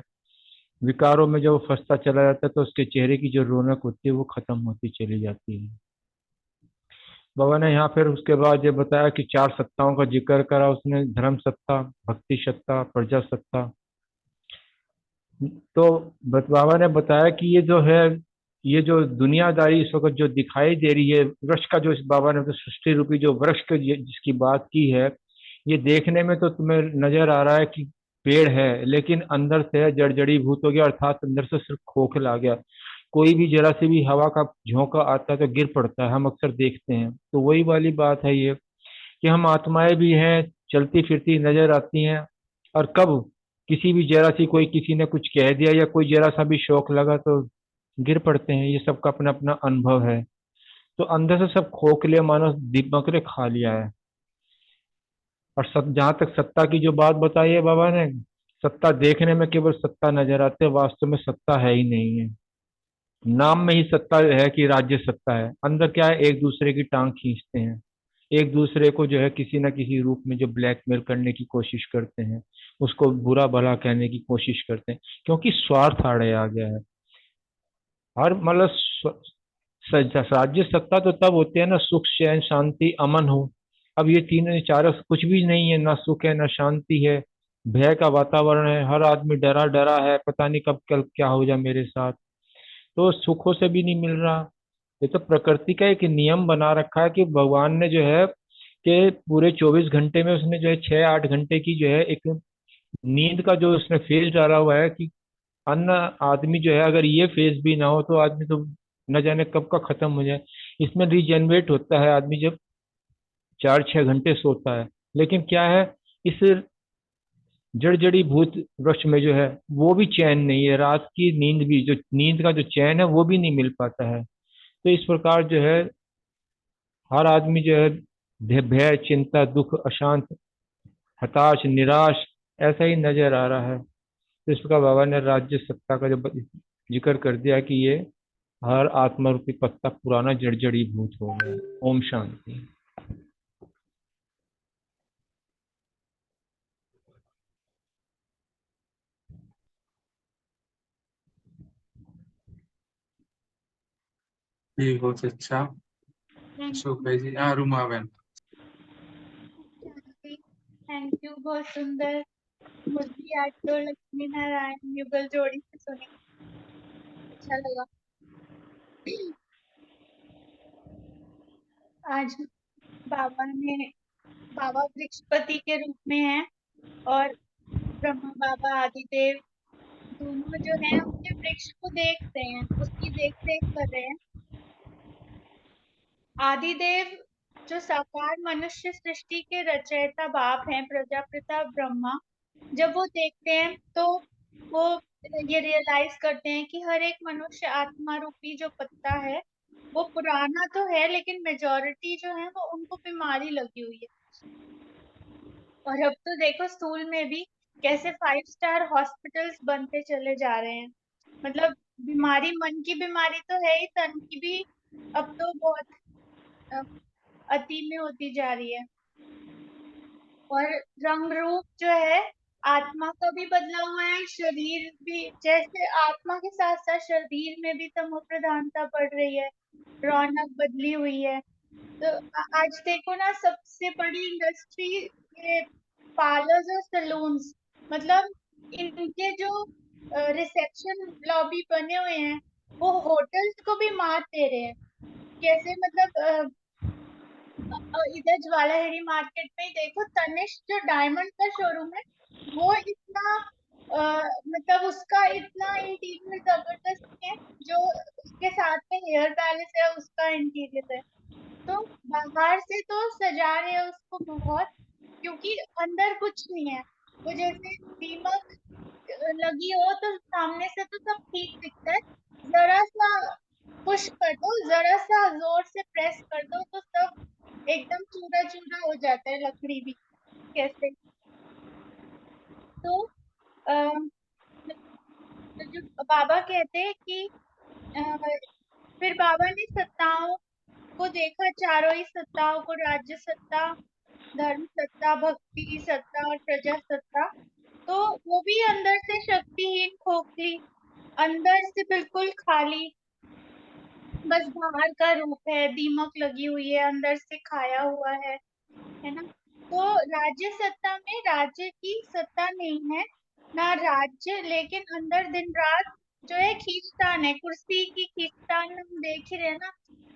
विकारों में जब वो फंसता चला जाता है तो उसके चेहरे की जो रौनक होती है वो खत्म होती चली जाती है। बाबा ने यहाँ फिर उसके बाद ये बताया कि चार सत्ताओं का जिक्र करा उसने, धर्म सत्ता, भक्ति सत्ता, प्रजा सत्ता। तो बाबा ने बताया कि ये जो है, ये जो दुनियादारी इस वक्त जो दिखाई दे रही है, वृक्ष का जो इस बाबा ने तो सृष्टि रूपी जो वृक्ष के जिसकी बात की है, ये देखने में तो तुम्हें नजर आ रहा है कि पेड़ है, लेकिन अंदर से है जड़जड़ी भूत हो गया, अर्थात अंदर से सिर्फ खोखला आ गया। कोई भी जरा सी भी हवा का झोंका आता है तो गिर पड़ता है, हम अक्सर देखते हैं। तो वही वाली बात है ये कि हम आत्माएं भी हैं, चलती फिरती नजर आती हैं, और कब किसी भी जरा सी कोई किसी ने कुछ कह दिया या कोई जरा सा भी शौक लगा तो गिर पड़ते हैं। ये सबका अपना अपना अनुभव है। तो अंदर से सब खोखले मानो दीपक ने खा लिया है। और सब जहां तक सत्ता की जो बात बताई है बाबा ने, सत्ता देखने में केवल सत्ता नजर आते हैं, वास्तव में सत्ता है ही नहीं है। नाम में ही सत्ता है कि राज्य सत्ता है, अंदर क्या है, एक दूसरे की टांग खींचते हैं, एक दूसरे को जो है किसी न किसी रूप में जो ब्लैकमेल करने की कोशिश करते हैं, उसको बुरा भला कहने की कोशिश करते हैं, क्योंकि स्वार्थ आड़े आ गया है। हर मतलब राज्य सत्ता तो तब होती है ना, सुख चैन शांति अमन हो। अब ये तीनों चारों कुछ भी नहीं है, ना सुख है ना शांति है, भय का वातावरण है, हर आदमी डरा डरा है, पता नहीं कब कल क्या हो जाए मेरे साथ। तो सुखों से भी नहीं मिल रहा। ये तो प्रकृति का एक नियम बना रखा है कि भगवान ने जो है कि पूरे 24 घंटे में उसने जो है 6-8 घंटे की जो है एक नींद का जो उसने फेज डाला हुआ है कि अन्य आदमी जो है अगर ये फेज भी ना हो तो आदमी तो न जाने कब का खत्म हो जाए। इसमें रिजेनरेट होता है आदमी जब 4-6 घंटे सोता है। लेकिन क्या है, इस जड़जड़ी भूत वृक्ष में जो है वो भी चैन नहीं है, रात की नींद भी, जो नींद का जो चैन है वो भी नहीं मिल पाता है। तो इस प्रकार जो है हर आदमी जो है भय, चिंता, दुख, अशांत, हताश, निराश ऐसा ही नजर आ रहा है। तो इस प्रकार बाबा ने राज्य सत्ता का जब जिक्र कर दिया कि ये हर आत्मा रूपी पत्ता पुराना जड़जड़ी भूत हो गया। ओम शांति। जी बहुत अच्छा। अशोक भाई जी, हाँ रूमा बहन। थैंक यू, बहुत सुंदर। मुरली आज तो लक्ष्मी नारायण युगल जोड़ी से सुनी, अच्छा लगा। आज बाबा वृक्षपति के रूप में हैं और ब्रह्मा बाबा आदिदेव दोनों जो हैं उसके वृक्ष को देख रहे हैं, उसकी देख रेख कर रहे हैं। आदिदेव जो साकार मनुष्य सृष्टि के रचयिता बाप हैं, प्रजापिता ब्रह्मा, जब वो देखते हैं तो वो ये रियलाइज करते हैं कि हर एक मनुष्य आत्मा रूपी जो पत्ता है वो पुराना तो है, लेकिन मेजोरिटी जो है वो उनको बीमारी लगी हुई है। और अब तो देखो स्कूल में भी कैसे 5 स्टार हॉस्पिटल्स बनते चले जा रहे हैं। मतलब बीमारी, मन की बीमारी तो है ही, तन की भी अब तो बहुत अ, अति में होती जा रही है। और रंग रूप जो है आत्मा का भी बदला हुआ है, शरीर भी, जैसे आत्मा के साथ साथ शरीर में भी तमो प्रधानता बढ़ रही है, रौनक बदली हुई है। तो आज देखो ना, सबसे बड़ी इंडस्ट्री ये पार्लर्स और सलून्स, मतलब इनके जो रिसेप्शन लॉबी बने हुए हैं वो होटल्स को भी मात दे रहे हैं। कैसे, मतलब इधर ज्वालाहेड़ी मार्केट में ही देखो, तनिष्क जो डायमंड का शोरूम है वो इतना मतलब उसका इतना इंटीरियर जबरदस्त है, जो उसके साथ में हेयर पैलेस है उसका इंटीरियर है। तो बाहर से तो सजा रहे हैं उसको बहुत, क्योंकि अंदर कुछ नहीं है। वो जैसे दीमक लगी हो तो सामने से तो सब ठीक दिखता है, जरा सा पुश कर दो, जरा सा जोर से प्रेस कर दो तो सब एकदम चूरा चूरा हो जाता है, लकड़ी भी कैसे। तो अ, जो बाबा कहते हैं कि अ, फिर बाबा ने सत्ताओं को देखा, चारों ही सत्ताओं को, राज्य सत्ता, धर्म सत्ता, भक्ति सत्ता और प्रजा सत्ता। तो वो भी अंदर से शक्तिहीन, खोखली, अंदर से बिल्कुल खाली, बस बाहर का रूप है, दीमक लगी हुई है, अंदर से खाया हुआ है ना। तो राज्य सत्ता में राज्य की सत्ता नहीं है, ना राज्य, लेकिन अंदर दिन रात जो है खींचतान है, कुर्सी की खींचतान हम देख ही रहे हैं ना,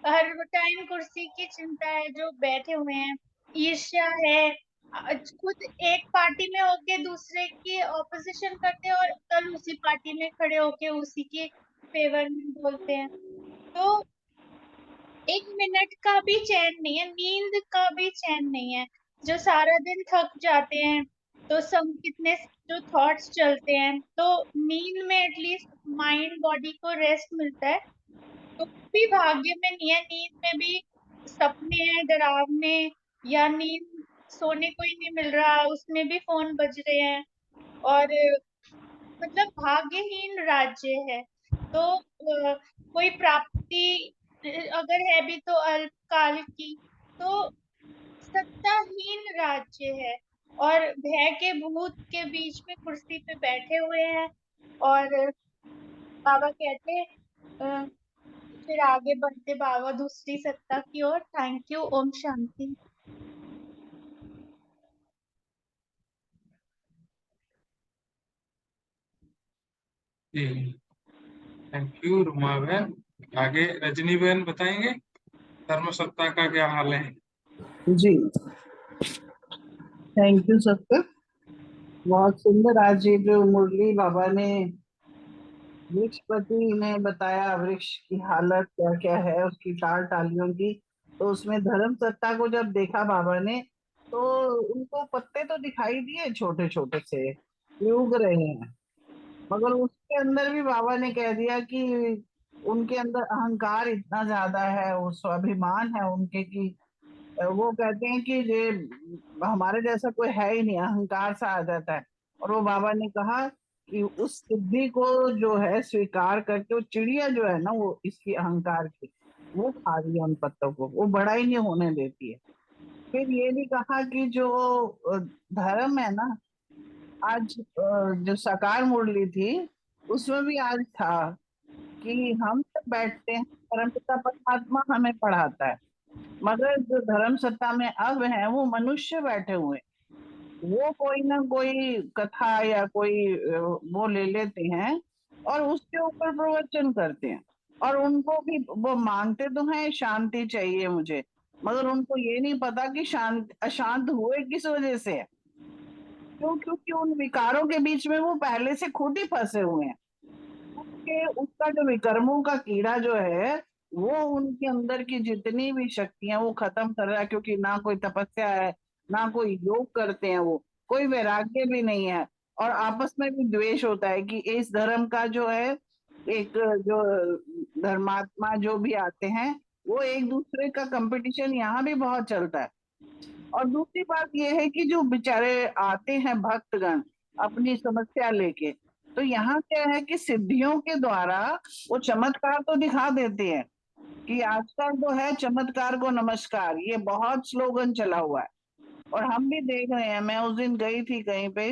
हर टाइम कुर्सी की चिंता है, जो बैठे हुए हैं, ईर्ष्या है, खुद एक पार्टी में होके दूसरे की ऑपोजिशन करते हैं और कल उसी पार्टी में खड़े होके उसी के फेवर में बोलते हैं। तो एक मिनट का भी चैन नहीं है, नींद का भी चैन नहीं है, जो सारा दिन थक जाते हैं तो सब कितने जो थॉट्स चलते हैं, तो नींद में एटलीस्ट माइंड बॉडी को रेस्ट मिलता है। तो भी भाग्य में नहीं है, नींद में भी सपने हैं डरावने, या नींद सोने को ही नहीं मिल रहा, उसमें भी फोन बज रहे हैं, और मतलब भाग्यहीन राज्य है। तो कोई प्राप्ति अगर है भी तो अल्पकाल की, तो सत्ताहीन राज्य है, और भय के भूत के बीच में कुर्सी पे बैठे हुए हैं। और बाबा कहते हैं अ, फिर आगे बढ़ते बाबा दूसरी सत्ता की ओर। Thank you. ओम शांति। जी, थैंक यू रुमा बहन। आगे रजनी बहन बताएंगे धर्म सत्ता का क्या हाल है। जी, थैंक यू सबका। बहुत सुंदर आज ये जो मुरली बाबा ने वृक्षपति ने बताया, वृक्ष की हालत क्या क्या है उसकी, टाल टालियों की। तो उसमें धर्म सत्ता को जब देखा बाबा ने, तो उनको पत्ते तो दिखाई दिए छोटे छोटे से, ये उग रहे हैं, मगर उसके अंदर भी बाबा ने कह दिया कि उनके अंदर अहंकार इतना ज्यादा है, वो स्वाभिमान है उनके कि वो कहते हैं कि ये हमारे जैसा कोई है ही नहीं, अहंकार सा आ जाता है। और वो बाबा ने कहा कि उस सिद्धि को जो है स्वीकार करके, वो चिड़िया जो है ना, वो इसकी अहंकार की, वो खा रही है उन पत्तों को, वो बड़ा ही नहीं होने देती है। फिर ये भी कहा कि जो धर्म है ना, आज जो साकार मुरली थी उसमें भी आज था कि हम जब बैठते हैं, परमपिता परमात्मा हमें पढ़ाता है, मगर जो धर्म सत्ता में अब है वो मनुष्य बैठे हुए हैं। वो कोई ना कोई कथा या कोई वो ले लेते हैं और उसके ऊपर प्रवचन करते हैं, और उनको भी वो मांगते तो हैं शांति चाहिए मुझे, मगर उनको ये नहीं पता कि शांत अशांत हुए किस वजह से है। क्यों? क्योंकि उन विकारों के बीच में वो पहले से खुद ही फंसे हुए हैं। उसका जो विकर्मों का कीड़ा जो है, वो उनके अंदर की जितनी भी शक्तियां वो खत्म कर रहा है, क्योंकि ना कोई तपस्या है, ना कोई योग करते हैं, वो कोई वैराग्य भी नहीं है, और आपस में भी द्वेष होता है कि इस धर्म का जो है, एक जो धर्मात्मा जो भी आते हैं, वो एक दूसरे का कंपटीशन यहाँ भी बहुत चलता है। और दूसरी बात ये है कि जो बेचारे आते हैं भक्तगण अपनी समस्या लेके, तो यहाँ क्या है कि सिद्धियों के द्वारा वो चमत्कार तो दिखा देते हैं कि आजकल तो है चमत्कार को नमस्कार, ये बहुत स्लोगन चला हुआ है। और हम भी देख रहे हैं, मैं उस दिन गई थी कहीं पे,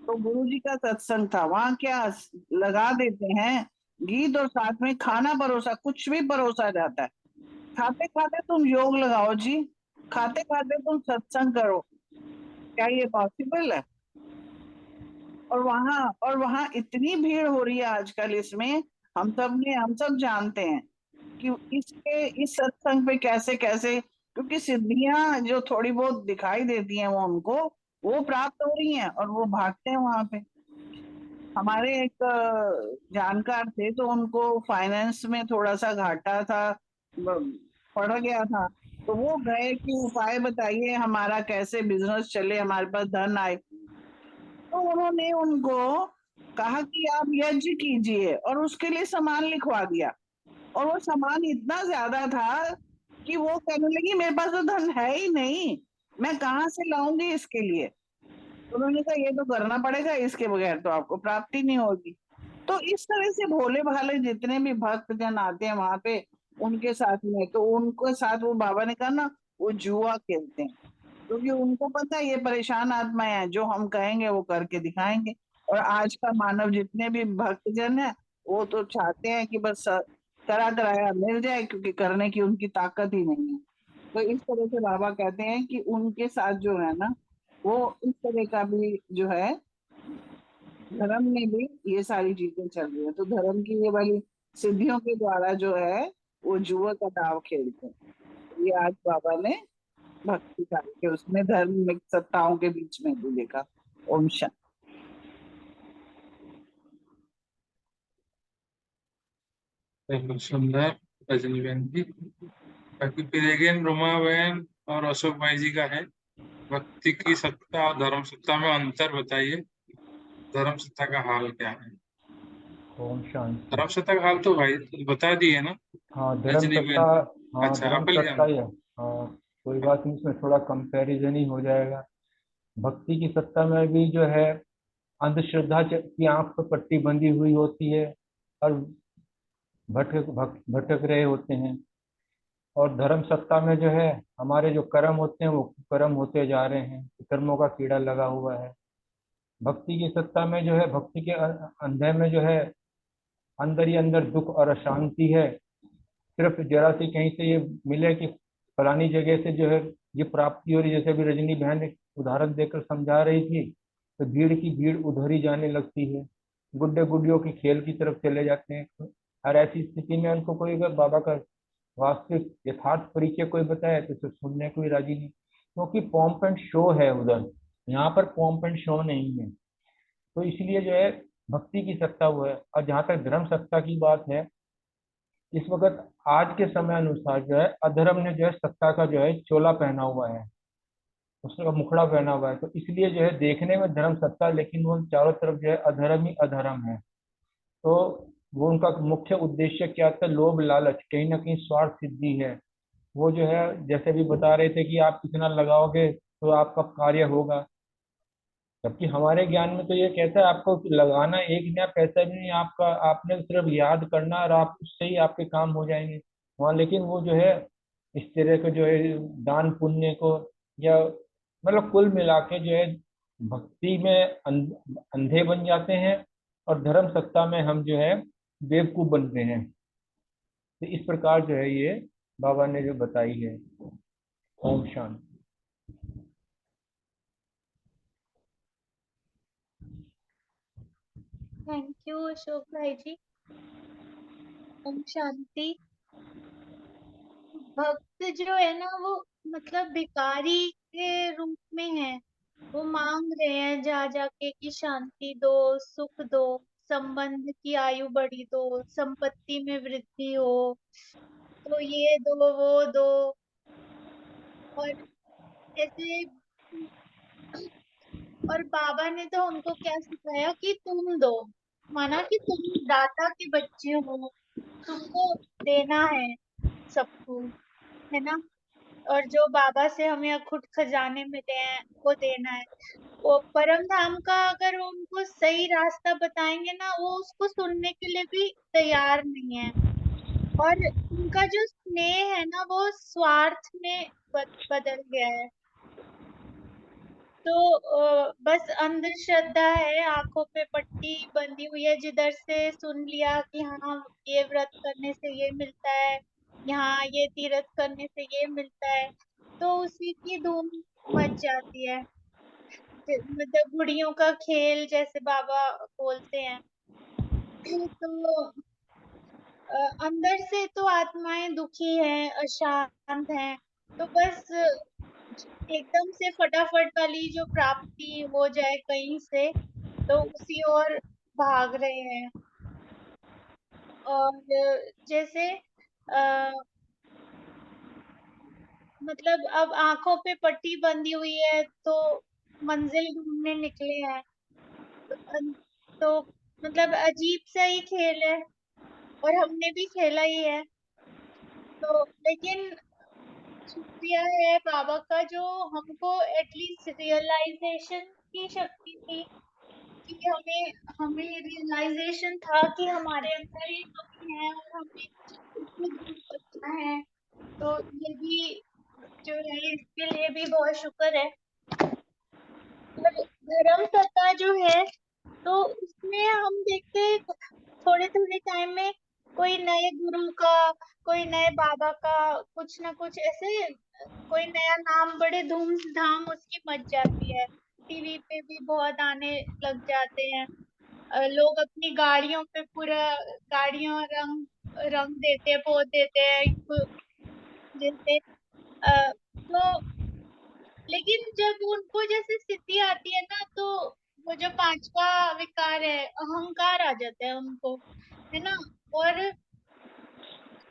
तो गुरुजी का सत्संग था, वहां क्या लगा देते हैं गीत और साथ में खाना परोसा, कुछ भी परोसा जाता है। खाते खाते तुम योग लगाओ जी, खाते खाते तुम सत्संग करो, क्या ये पॉसिबल है? और वहां इतनी भीड़ हो रही है आजकल इसमें, हम सब जानते हैं कि इस सत्संग पे कैसे कैसे, क्योंकि सिद्धियां जो थोड़ी बहुत दिखाई देती हैं वो उनको वो प्राप्त हो रही हैं और वो भागते हैं वहां पे। हमारे एक जानकार थे, तो उनको फाइनेंस में थोड़ा सा घाटा था, पड़ गया था, तो वो गए कि उपाय बताइए हमारा कैसे बिजनेस चले, हमारे पास धन आए। तो उन्होंने उनको कहा कि आप यज्ञ कीजिए और उसके लिए सामान लिखवा दिया, और वो सामान इतना ज्यादा था कि वो कहने लगी मेरे पास तो धन है ही नहीं, मैं कहाँ से लाऊंगी इसके लिए। तो उन्होंने कहा ये तो करना पड़ेगा, इसके बगैर तो आपको प्राप्ति नहीं होगी। तो इस तरह से भोले भाले जितने भी भक्त जन आते हैं वहां पे, उनके साथ में, तो उनके साथ वो बाबा ने कहा ना, वो जुआ खेलते हैं, क्योंकि उनको पता है ये परेशान आत्माएं हैं, जो हम कहेंगे वो करके दिखाएंगे। और आज का मानव जितने भी भक्तजन है, वो तो चाहते हैं कि बस करा कराया मिल जाए, क्योंकि करने की उनकी ताकत ही नहीं है। तो इस तरह से बाबा कहते हैं कि उनके साथ जो है ना, वो इस तरह का भी जो है, धर्म में भी ये सारी चीजें चल रही है। तो धर्म की ये वाली सिद्धियों के द्वारा जो है वो जुआ का दाव खेलते हैं। ये आज बाबा ने भक्ति कार्य के उसमें धार्मिक सत्ताओं के बीच में भी देखा। ओम शांति। बिल्कुल सुंदर रजनी बहन जी। बाकी फिर अगेन रोमा बहन और अशोक भाई जी का है, भक्ति की सत्ता और धर्म सत्ता में अंतर बताइए, धर्म सत्ता का हाल क्या है? ओम शांति। धर्म सत्ता का हाल तो भाई बता दिए ना हाँ धर्म रजनी सत्ता। बहन। हाँ अच्छा धर्म अपल सत्ता ज्ञान। ही है। हाँ कोई बात नहीं, इसमें थोड़ा कंपैरिजन ही हो जाएगा। भक्ति की सत्ता में भी जो है अंधश्रद्धा की आंख पर पट्टी बंधी हुई होती है और भटक रहे होते हैं। और धर्म सत्ता में जो है हमारे जो कर्म होते हैं वो कर्म होते जा रहे हैं, कर्मों का कीड़ा लगा हुआ है। भक्ति की सत्ता में जो है, भक्ति के अंधे में जो है अंदर ही अंदर दुख और अशांति है। सिर्फ जरा सी कहीं से ये मिले कि फलानी जगह से जो है ये प्राप्ति हो रही, जैसे अभी रजनी बहन एक उदाहरण देकर समझा रही थी, तो भीड़ की भीड़ उधर ही जाने लगती है, गुड्डे गुड्डियों के खेल की तरफ चले जाते हैं। और ऐसी स्थिति में उनको कोई अगर बाबा का वास्तविक यथार्थ परिचय कोई बताए तो उसे सुनने को ही राजी नहीं, क्योंकि पॉम्प एंड शो है उधर, यहाँ पर पॉम्प एंड शो नहीं है। तो इसलिए जो है भक्ति की सत्ता वो है। और जहाँ तक धर्म सत्ता की बात है, इस वक्त आज के समय अनुसार जो है अधर्म ने जो है सत्ता का जो है चोला पहना हुआ है, उसका मुखड़ा पहना हुआ है। तो इसलिए जो है देखने में धर्म सत्ता, लेकिन वो चारों तरफ जो है अधर्म ही अधर्म है। तो वो उनका मुख्य उद्देश्य क्या था? लोभ लालच, कहीं ना कहीं स्वार्थ सिद्धि है। वो जो है जैसे भी बता रहे थे कि आप कितना लगाओगे तो आपका कार्य होगा, जबकि हमारे ज्ञान में तो ये कहता है आपको लगाना एक नया पैसा भी नहीं, आपका आपने सिर्फ याद करना और आप उससे ही आपके काम हो जाएंगे वहाँ। लेकिन वो जो है इस तरह के जो है दान पुण्य को, या मतलब कुल मिला के जो है भक्ति में अंधे बन जाते हैं और धर्म सत्ता में हम जो है बेवकूफ बनते हैं। तो इस प्रकार जो है ये बाबा ने जो बताई है। ओम शांति। थैंक यू अशोक भाई जी। ओम शांति। भक्त जो है ना वो मतलब भिखारी के रूप में है, वो मांग रहे हैं जा जाके कि शांति दो, सुख दो, संबंध की आयु बढ़ी दो, संपत्ति में वृद्धि हो, तो ये दो वो दो। और ऐसे, और बाबा ने तो हमको क्या सिखाया कि तुम दो, माना कि तुम दाता के बच्चे हो, तुमको देना है सबको, है ना। और जो बाबा से हमें अखुट खजाने मिले हैं वो देना है। वो परम धाम का अगर वो उनको सही रास्ता बताएंगे ना, वो उसको सुनने के लिए भी तैयार नहीं है। और उनका जो स्नेह है ना वो स्वार्थ में बदल गया है। तो बस अंधश्रद्धा है, आंखों पे पट्टी बंधी हुई है, जिधर से सुन लिया कि हाँ ये व्रत करने से ये मिलता है, यहाँ ये तीर्थ करने से ये मिलता है, तो उसी की धूम मच जाती है। मतलब गुड़ियों का खेल जैसे बाबा बोलते हैं। तो अंदर से तो आत्माएं दुखी हैं, अशांत हैं, तो बस एकदम से फटाफट वाली जो प्राप्ति हो जाए कहीं से, तो उसी ओर भाग रहे हैं। और जैसे आ, मतलब अब आंखों पे पट्टी बंधी हुई है, तो मंजिल ढूंढने निकले हैं। तो मतलब अजीब सा ही खेल है, और हमने भी खेला ही है। तो लेकिन शुक्रिया है बाबा का, जो हमको एटलीस्ट रियलाइजेशन की शक्ति थी, कि हमें हमें रियलाइजेशन था कि हमारे अंदर ये कमी है और हमें इसको दूर करना है। तो ये भी जो है, इसके लिए भी बहुत शुक्र है। और धर्म सत्ता जो है, तो उसमें हम देखते हैं थोड़े थोड़े टाइम में कोई नए गुरु का, कोई नए बाबा का, कुछ ना कुछ ऐसे कोई नया नाम बड़े धूमधाम उसकी मच जाती है। टीवी पे भी बहुत आने लग जाते हैं। लोग अपनी गाड़ियों पे पूरा गाड़ियों रंग रंग देते हैं, पोत देते हैं जैसे तो लेकिन जब उनको जैसे स्थिति आती है ना, तो वो जो पांचवा विकार है, अहंकार आ जाता है उनको, है ना। और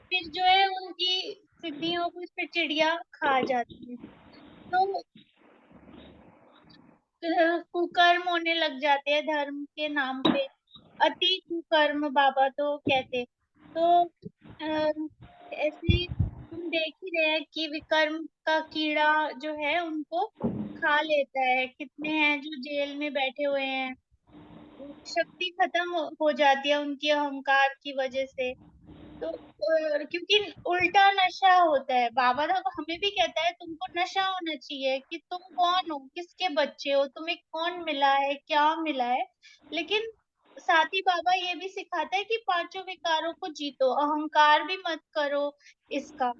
फिर जो है उनकी सिद्धियों को फिर चिड़िया खा जाती है। तो कुकर्म होने लग जाते हैं धर्म के नाम पे। अति कुकर्म बाबा तो कहते। तो ऐसे ही हम देख ही रहे हैं कि विकर्म का कीड़ा जो है उनको खा लेता है। कितने हैं जो जेल में बैठे हुए हैं, शक्ति खत्म हो जाती है उनकी अहंकार की वजह से। तो क्योंकि उल्टा नशा होता है। बाबा तो हमें भी कहता है तुमको नशा होना चाहिए कि तुम कौन हो, किसके बच्चे हो, तुम्हें कौन मिला है, क्या मिला है। लेकिन साथ ही बाबा ये भी सिखाता है कि पांचों विकारों को जीतो, अहंकार भी मत करो इसका।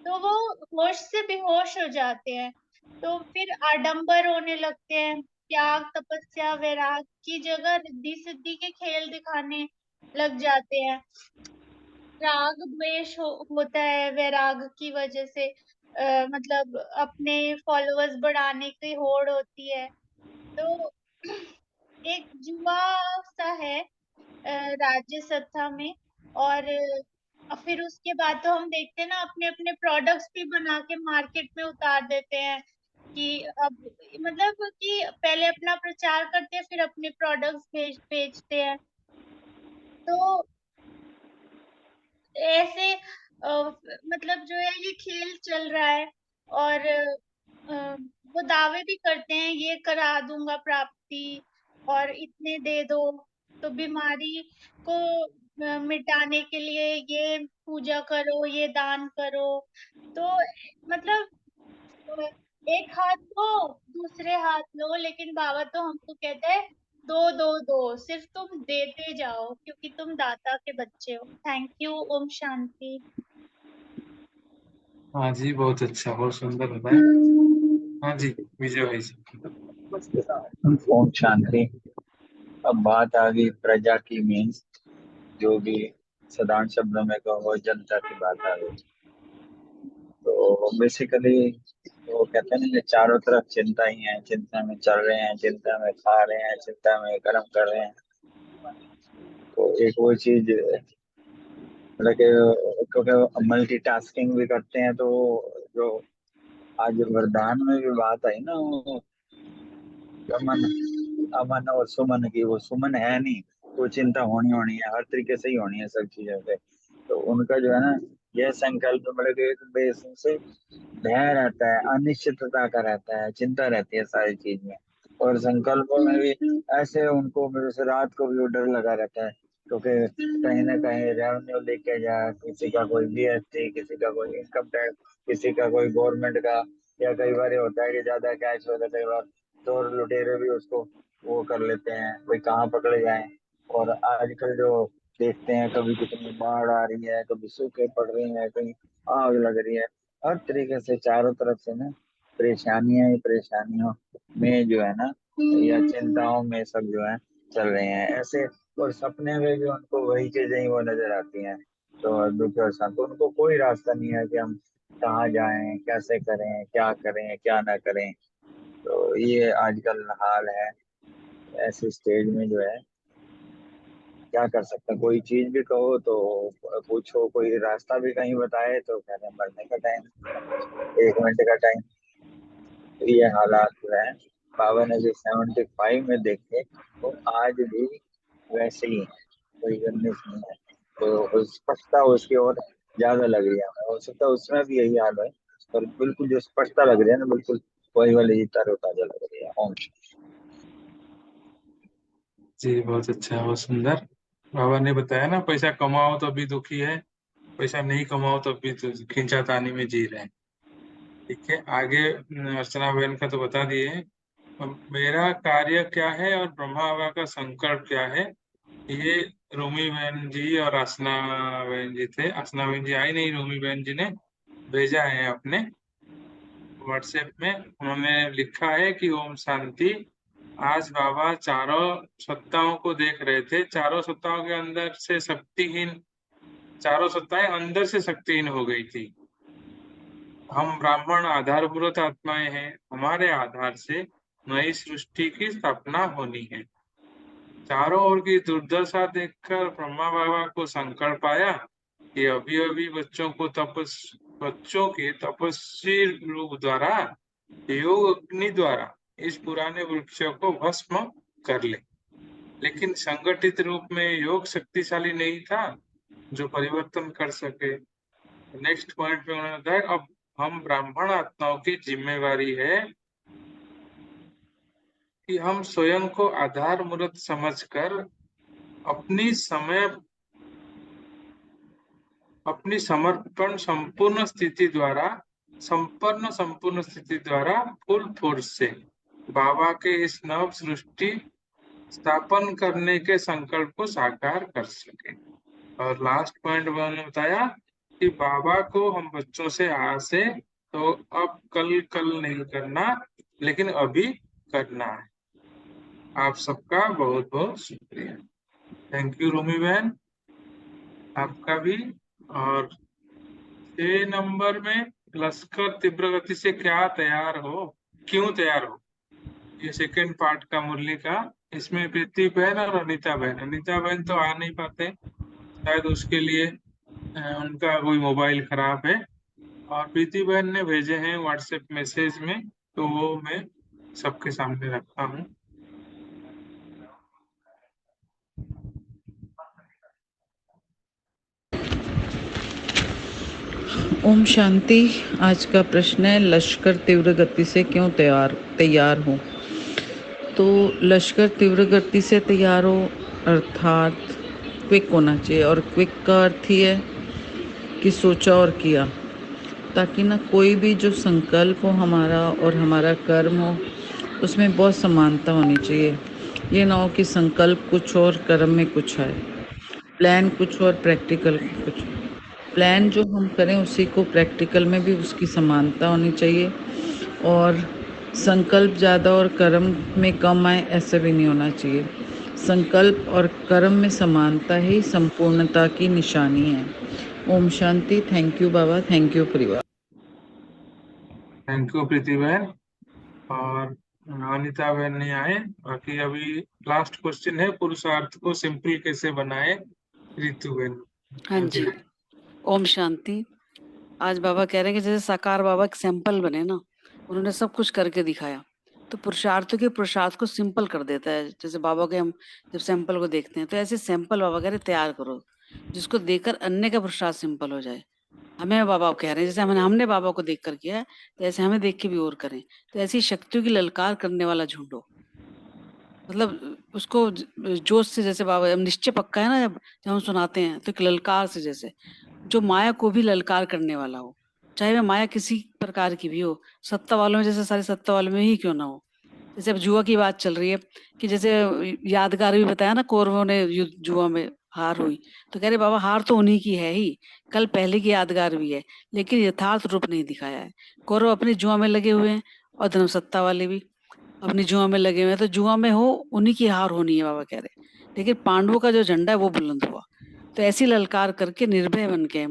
तो वो होश से बेहोश हो जाते हैं। तो फिर आडंबर होने लगते हैं, त्याग तपस्या वैराग की जगह रिद्धि सिद्धि के खेल दिखाने लग जाते हैं। राग द्वेष होता है वैराग की वजह से। मतलब अपने फॉलोअर्स बढ़ाने की होड़ होती है। तो एक जुआ सा है राज्य सत्ता में। और फिर उसके बाद तो हम देखते हैं ना, अपने अपने प्रोडक्ट्स भी बना के मार्केट में उतार देते हैं कि अब मतलब कि पहले अपना प्रचार करते हैं, फिर अपने प्रोडक्ट्स बेचते हैं। तो ऐसे मतलब जो है ये खेल चल रहा है। और वो दावे भी करते हैं ये करा दूंगा प्राप्ति, और इतने दे दो, तो बीमारी को मिटाने के लिए ये पूजा करो, ये दान करो। तो मतलब अ, एक हाथ दो, दूसरे हाथ लो, लेकिन बाबा तो हमको कहता है दो दो दो, सिर्फ तुम देते जाओ क्योंकि तुम दाता के बच्चे हो। Thank you. ओम शांति। हाँ जी, बहुत अच्छा, बहुत सुंदर बताया। हाँ जी, विजय भाई जी। ओम शांति। अब बात आ गई प्रजा की, मीन्स जो भी साधारण शब्दों में कहो जनता की बात आ गई। तो बेसिकली वो कहते हैं ना कि चारों तरफ चिंता ही है, चिंता में चल रहे हैं, चिंता में खा रहे हैं, चिंता में कर्म कर रहे हैं। तो एक वो चीज मतलब कि क्योंकि मल्टीटास्किंग भी करते हैं, तो जो आज वरदान में भी बात आई ना, वो अमन अमन और सुमन की, वो सुमन है नहीं, तो चिंता होनी होनी है, हर तरीके से ही होनी है सब चीजों से। तो उनका जो है ना, यह संकल्प मतलब कि एक बेस से भय रहता है, अनिश्चितता का रहता है, चिंता रहती है सारी चीज में। और संकल्पों में भी ऐसे उनको मेरे से रात को भी वो डर लगा रहता है, क्योंकि कहीं ना कहीं रेवेन्यू लेके जाए, किसी का कोई जीएसटी, किसी का कोई इनकम टैक्स, किसी का कोई गवर्नमेंट का, या कई बार ये होता है कि ज्यादा कैश हो जाता है, कई बार चोर लुटेरे भी उसको वो कर लेते हैं, कोई कहाँ पकड़े जाए। और आजकल जो देखते हैं, कभी कितनी बाढ़ आ रही है, कभी सूखे पड़ रहे हैं, कहीं आग लग रही है, हर तरीके से चारों तरफ से ना परेशानियां ही परेशानियों में जो है ना, या चिंताओं में सब जो है चल रहे हैं ऐसे। और सपने में भी उनको वही चीजें ही वो नजर आती हैं। तो दुख और शांत, तो उनको कोई रास्ता नहीं है कि हम कहाँ जाएं, कैसे करें, क्या करें, क्या ना करें। तो ये आजकल हाल है। ऐसे स्टेज में जो है क्या कर सकते हैं, कोई चीज भी कहो तो पूछो, कोई रास्ता भी कहीं बताए तो कह रहे हैं मरने का टाइम, 1 मिनट का टाइम। तो ये हालात जो है बाबा ने जो 75 में देखे वो आज भी वैसे ही है, कोई गर्निश नहीं है। तो स्पष्टता उसकी और ज्यादा लग रही है हमें, हो सकता है उसमें भी यही हाल है, पर बिल्कुल जो स्पष्टता लग रही है ना, बिल्कुल वही वाली ही तरोताजा लग रही है। ओम जी बहुत अच्छा, बहुत सुंदर। बाबा ने बताया ना, पैसा कमाओ तो भी दुखी है, पैसा नहीं कमाओ तो भी तो खींचातानी में जी रहे हैं। ठीक है, आगे अर्चना बहन का तो बता दिए। अब मेरा कार्य क्या है और ब्रह्मा बाबा का संकल्प क्या है, ये रूमी बहन जी और आसना बहन जी थे। आसना बहन जी आई नहीं, रूमी बहन जी ने भेजा है अपने व्हाट्सएप में। उन्होंने लिखा है कि ओम शांति। आज बाबा चारों सत्ताओं को देख रहे थे, चारों सत्ताओं के अंदर से शक्तिहीन, चारों सत्ताएं अंदर से शक्तिहीन हो गई थी। हम ब्राह्मण आधारभूत आत्माएं हैं, हमारे आधार से नई सृष्टि की स्थापना होनी है। चारों ओर की दुर्दशा देखकर ब्रह्मा बाबा को संकल्प आया कि अभी अभी बच्चों के तपस्वी रूप द्वारा, योग अग्नि द्वारा इस पुराने वृक्ष को भस्म कर ले। लेकिन संगठित रूप में योग शक्तिशाली नहीं था जो परिवर्तन कर सके। नेक्स्ट पॉइंट पे उन्होंने बताया, अब हम ब्राह्मण आत्माओं की जिम्मेवारी है कि हम स्वयं को आधार मूर्त समझकर अपनी समर्पण संपूर्ण स्थिति द्वारा फुल फोर्स से बाबा के इस नव सृष्टि स्थापन करने के संकल्प को साकार कर सके। और लास्ट पॉइंट उन्होंने बताया कि बाबा को हम बच्चों से आस है, तो अब कल नहीं करना, लेकिन अभी करना है। आप सबका बहुत बहुत शुक्रिया। थैंक यू रूमी बहन, आपका भी। और 6 नंबर में लश्कर तीव्र गति से क्या तैयार हो, क्यों तैयार हो, ये सेकंड पार्ट का मुरली का। इसमें प्रीति बहन और अनीता बहन तो आ नहीं पाते, शायद उसके लिए उनका कोई मोबाइल खराब है। और प्रीति बहन ने भेजे हैं व्हाट्सएप मैसेज में, तो वो मैं सबके सामने रखता हूँ। ओम शांति। आज का प्रश्न है, लश्कर तीव्र गति से क्यों तैयार हो। तो लश्कर तीव्र गति से तैयार हो अर्थात क्विक होना चाहिए, और क्विक का अर्थ ही है कि सोचा और किया, ताकि ना कोई भी जो संकल्प हो हमारा और हमारा कर्म हो उसमें बहुत समानता होनी चाहिए। ये ना हो कि संकल्प कुछ और कर्म में कुछ है, प्लान कुछ और प्रैक्टिकल कुछ। प्लान जो हम करें उसी को प्रैक्टिकल में भी उसकी समानता होनी चाहिए, और संकल्प ज़्यादा और कर्म में कम आए ऐसा भी नहीं होना चाहिए। संकल्प और कर्म में समानता ही संपूर्णता की निशानी है। ओम शांति। थैंक यू बाबा, थैंक यू परिवार। थैंक यू प्रीति बहन। और अनिता बहन नहीं आए। बाकी अभी लास्ट क्वेश्चन है, पुरुषार्थ को सिंपल कैसे बनाए, रितु बहन। हाँ जी, ओम शांति। आज बाबा कह रहे हैं कि जैसे साकार बाबा एक सैंपल बने ना, उन्होंने सब कुछ करके दिखाया, तो पुरुषार्थ को सिंपल कर देता है। जैसे बाबा के हम जब सैंपल को देखते हैं, तो ऐसे सैंपल बाबा कह रहे तैयार करो जिसको देखकर अन्य का पुरुषार्थ सिंपल हो जाए। हमें बाबा कह रहे हैं जैसे हमने बाबा को देख कर किया है, तो ऐसे हमें देख के भी और करें। तो ऐसी शक्तियों की ललकार करने वाला झुंडो, मतलब उसको जोश से, जैसे बाबा निश्चय पक्का है ना, जब हम सुनाते हैं तो एक ललकार से, जैसे जो माया को भी ललकार करने वाला हो, चाहे वह माया किसी प्रकार की भी हो, सत्ता वालों में जैसे सारे सत्ता वालों में ही क्यों ना हो, जैसे अब जुआ की बात चल रही है कि जैसे यादगार भी बताया ना, कौरवों ने जुआ में हार हुई, तो कह रहे बाबा हार तो उन्हीं की है ही, कल पहले की यादगार भी है, लेकिन यथार्थ रूप नहीं दिखाया है। कौरव अपनी जुआ में लगे हुए हैं और धर्मसत्ता वाले भी अपनी जुआ में लगे हुए हैं, तो जुआ में हो उन्हीं की हार होनी है बाबा कह रहे। लेकिन पांडवों का जो झंडा है वो बुलंद हुआ। तो ऐसी ललकार करके निर्भय बन के,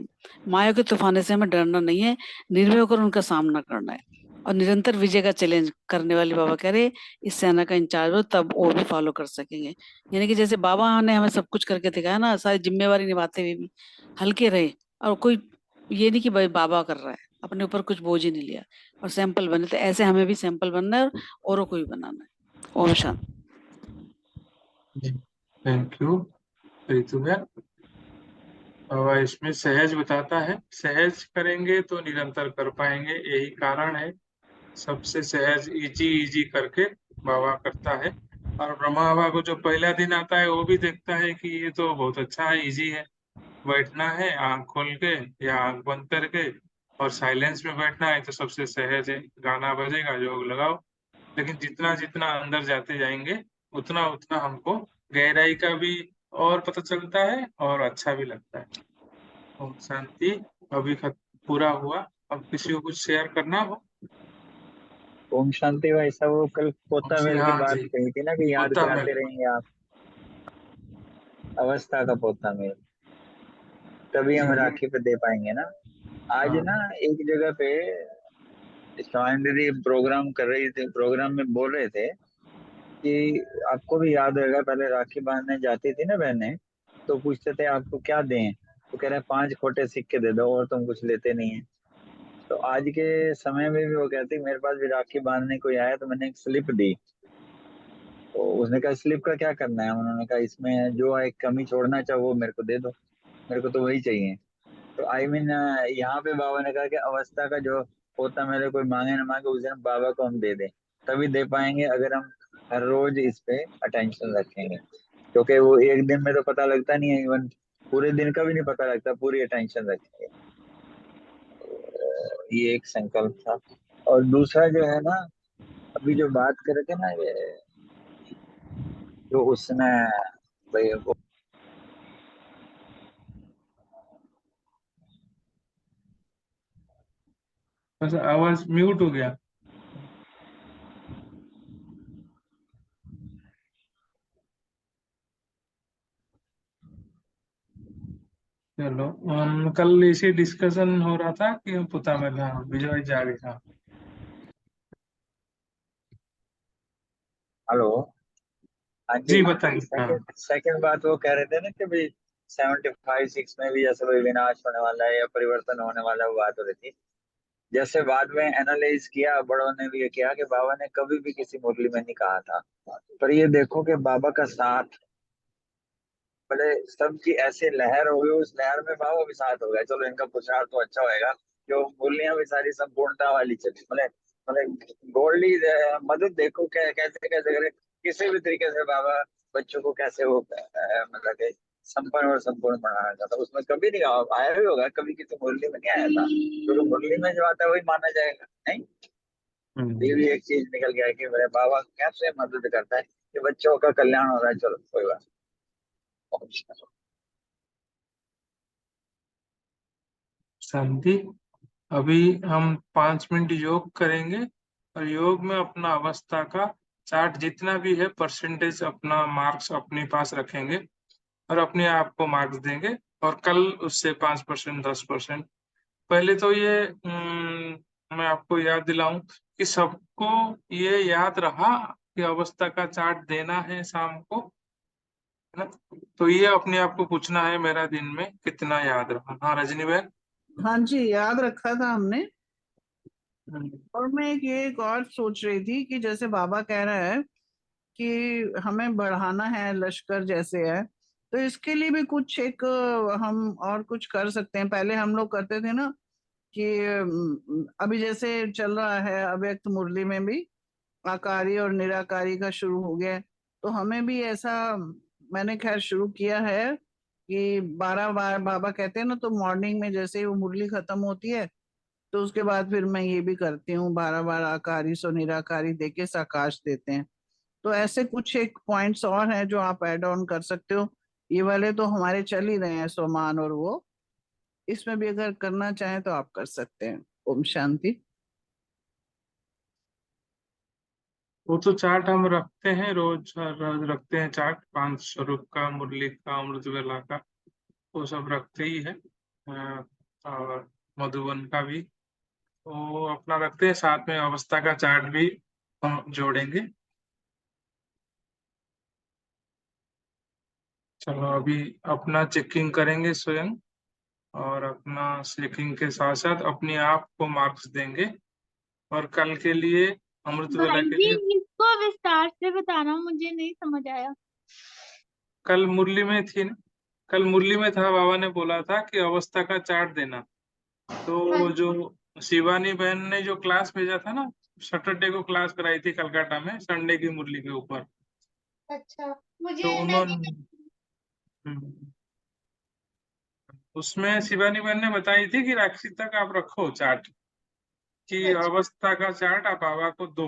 माया के तूफाने से हमें डरना नहीं है, निर्भय होकर उनका सामना करना है और निरंतर विजय का चैलेंज करने वाले बाबा कह रहे इस सेना का इंचार्ज हो, तब और भी फॉलो कर सकेंगे। यानी कि जैसे बाबा ने हमें सब कुछ करके दिखाया ना, सारी जिम्मेवारी निभाते हुए भी हल्के रहे, और कोई ये नहीं कि भाई बाबा कर रहा है, अपने ऊपर कुछ बोझ ही नहीं लिया और सैंपल बने। तो ऐसे हमें भी सैंपल बनना है और औरों को भी बनाना है। ओम शांति। Thank you Ritu ma'am. बाबा इसमें सहज बताता है, सहज करेंगे तो निरंतर कर पाएंगे, यही कारण है सबसे सहज इजी इजी करके बाबा करता है। और ब्रह्मा बाबा को जो पहला दिन आता है वो भी देखता है कि ये तो बहुत अच्छा है, इजी है, बैठना है आंख खोल के या आंख बंद करके और साइलेंस में बैठना है तो सबसे सहज है, गाना बजेगा योग लगाओ। लेकिन जितना जितना अंदर जाते जाएंगे उतना उतना हमको गहराई का भी और पता चलता है और अच्छा भी लगता है। ओम शांति। अभी पूरा हुआ, अब किसी को कुछ शेयर करना हो? ओम शांति भाई साहब, वो कल पोता जी मेल की हाँ बात जी, कही थी ना कि याद होता कराते है। रहेंगे आप, अवस्था का पोता मेल, तभी जी हम जी राखी पे दे पाएंगे ना। आज हाँ ना एक जगह पे स्वामी दीदी प्रोग्राम कर रही थी, प्रोग्राम में बोल रहे थे कि आपको भी याद होगा पहले राखी बांधने जाती थी ना बहनें, तो पूछते थे आपको क्या दें, तो कह रहे हैं 5 खोटे सिक्के दे दो और तुम कुछ लेते नहीं है। तो आज के समय में भी वो कहती मेरे पास भी राखी बांधने कोई आया तो मैंने एक स्लिप दी, तो उसने कहा स्लिप का क्या करना है, उन्होंने कहा इसमें जो एक कमी छोड़ना चाहो वो मेरे को दे दो, मेरे को तो वही चाहिए। तो आई मीन यहाँ पे बाबा ने कहा कि अवस्था का जो होता मेरे कोई मांगे ना मांगे उस दिन बाबा को हम दे दें, तभी दे पाएंगे अगर हम हर रोज इस पे अटेंशन रखेंगे, क्योंकि वो एक दिन में तो पता लगता नहीं है, इवन पूरे दिन का भी नहीं पता लगता, पूरी अटेंशन रखेंगे। ये एक संकल्प था। और दूसरा जो है ना, अभी जो बात कर रहे थे ना, ये जो उसने भाई वो बस आवाज म्यूट हो गया। चलो, कल इसी डिस्कशन हो रहा था कि पुता में था विजय जागे था। हेलो, हाँ जी। जी बताइए। हाँ सेकंड सेकंड बात वो कह रहे थे ना कि भाई 75-6 में भी जैसे भाई विनाश होने वाला है या परिवर्तन होने वाला है, वो बात हो रही थी। जैसे बाद में एनालाइज किया बड़ों ने भी ये किया कि बाबा ने कभी भी किसी मुरली में नहीं कहा था, पर ये देखो कि बाबा का साथ, बड़े सबकी ऐसे लहर हो गई, उस लहर में बाबा भी साथ हो गया, चलो इनका पुरुषार्थ तो अच्छा होएगा, जो मुरलियां भी सारी संपूर्णता वाली चली, मतलब गोल्डी मदद देखो कैसे कैसे करे, किसी भी तरीके से बाबा बच्चों को कैसे वो मतलब कि संपन्न और संपूर्ण बनाना चाहता, उसमें कभी नहीं आया भी होगा, कभी किसी मुरली में नहीं आया था, क्योंकि मुरली में जो आता है वही माना जाएगा नहीं। ये भी एक चीज निकल गया कि मेरे बाबा कैसे मदद करता है कि बच्चों का कल्याण हो रहा है, चलो कोई बात नहीं। शांति। अभी हम 5 मिनट योग करेंगे और योग में अपना अवस्था का चार्ट जितना भी है परसेंटेज अपना मार्क्स अपने पास रखेंगे और अपने आप को मार्क्स देंगे, और कल उससे 5% 10%। पहले तो ये मैं आपको याद दिलाऊं कि सबको ये याद रहा कि अवस्था का चार्ट देना है शाम को, है ना? तो ये अपने आप को पूछना है मेरा दिन में कितना याद रहा। हाँ रजनी बहन। हाँ जी, याद रखा था हमने। हम्म, और मैं एक और सोच रही थी कि जैसे बाबा कह रहा है कि हमें बढ़ाना है, लश्कर जैसे है, तो इसके लिए भी कुछ एक हम और कुछ कर सकते हैं। पहले हम लोग करते थे ना कि अभी जैसे चल रहा है अव्यक्त मुरली में भी आकारी और निराकारी का शुरू हो गया है, तो हमें भी ऐसा, मैंने खैर शुरू किया है कि 12 बार बाबा कहते हैं ना, तो मॉर्निंग में जैसे ही वो मुरली खत्म होती है तो उसके बाद फिर मैं ये भी करती हूँ, 12 आकारी सो निराकारी देके साकाश देते हैं। तो ऐसे कुछ एक पॉइंट्स और हैं जो आप ऐड ऑन कर सकते हो। ये वाले तो हमारे चल ही रहे हैं, सोमान और वो, इसमें भी अगर करना चाहें तो आप कर सकते हैं। ओम शांति। वो तो चार्ट हम रखते हैं, रोज रोज रखते हैं चार्ट, 5 स्वरूप का, मुरली का, अमृत वेला का, वो सब रखते ही है। और मधुबन का भी तो अपना रखते हैं, साथ में अवस्था का चार्ट भी हम जोड़ेंगे। चलो अभी अपना चेकिंग करेंगे स्वयं, और अपना चेकिंग के साथ साथ अपने आप को मार्क्स देंगे। और कल के लिए, अमृत वेला भाई के जी, लिए, इसको विस्तार से बताना, मुझे नहीं समझ आया। कल मुरली में थी ना, कल मुरली में था, बाबा ने बोला था कि अवस्था का चार्ट देना। तो जो शिवानी बहन ने जो क्लास भेजा था ना, सैटरडे को क्लास कराई थी कलकत्ता में, संडे की मुरली के ऊपर, अच्छा, मुझे तो उन्होंने उसमें शिवानी बहन ने बताई थी कि राखी तक आप रखो चार्ट, कि अवस्था का चार्ट आप बाबा को दो,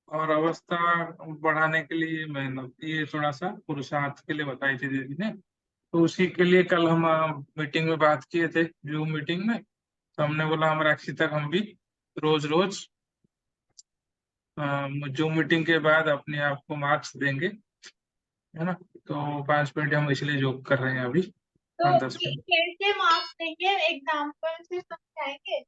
और अवस्था बढ़ाने के लिए मेहनत, ये थोड़ा सा पुरुषार्थ के लिए बताई थी दीदी ने। तो उसी के लिए कल हम मीटिंग में बात किए थे, जूम मीटिंग में। तो हमने बोला हम राखी तक हम भी रोज रोज जूम मीटिंग के बाद अपने आप को मार्क्स देंगे, है ना। तो 5 मिनट हम इसलिए योग कर रहे हैं अभी, तो 10 मिनट। कैसे मार्क्स देंगे, एग्जाम्पल से समझाएंगे?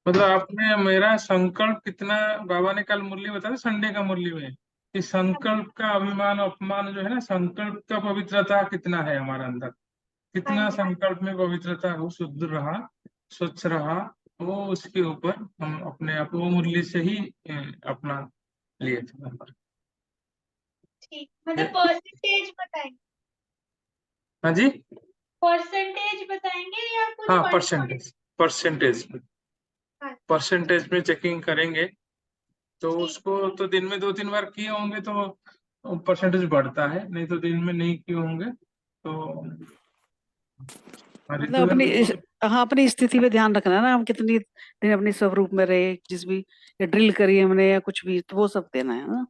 मतलब आपने मेरा संकल्प कितना, बाबा ने कल मुरली बताया संडे का मुरली में, कि संकल्प का अभिमान अपमान जो है ना, संकल्प का पवित्रता कितना है हमारे अंदर, कितना संकल्प में पवित्रता हो, शुद्ध रहा, स्वच्छ रहा, वो उसके ऊपर हम अपने आप वो मुरली से ही अपना लिए थे नंबर। ठीक, मतलब परसेंटेज बताएंगे? हाँ जी, परसेंटेज बताएंगे या कुछ हाँ परसेंटेज हाँ। परसेंटेज में चेकिंग करेंगे। तो उसको तो दिन में 2-3 बार किए होंगे तो परसेंटेज बढ़ता है, नहीं तो दिन में नहीं किए होंगे तो मतलब हाँ, अपनी स्थिति पे ध्यान रखना है ना, हम कितनी दिन अपने स्वरूप में रहे, जिस भी ड्रिल करी हमने या कुछ भी, तो वो सब देना है ना।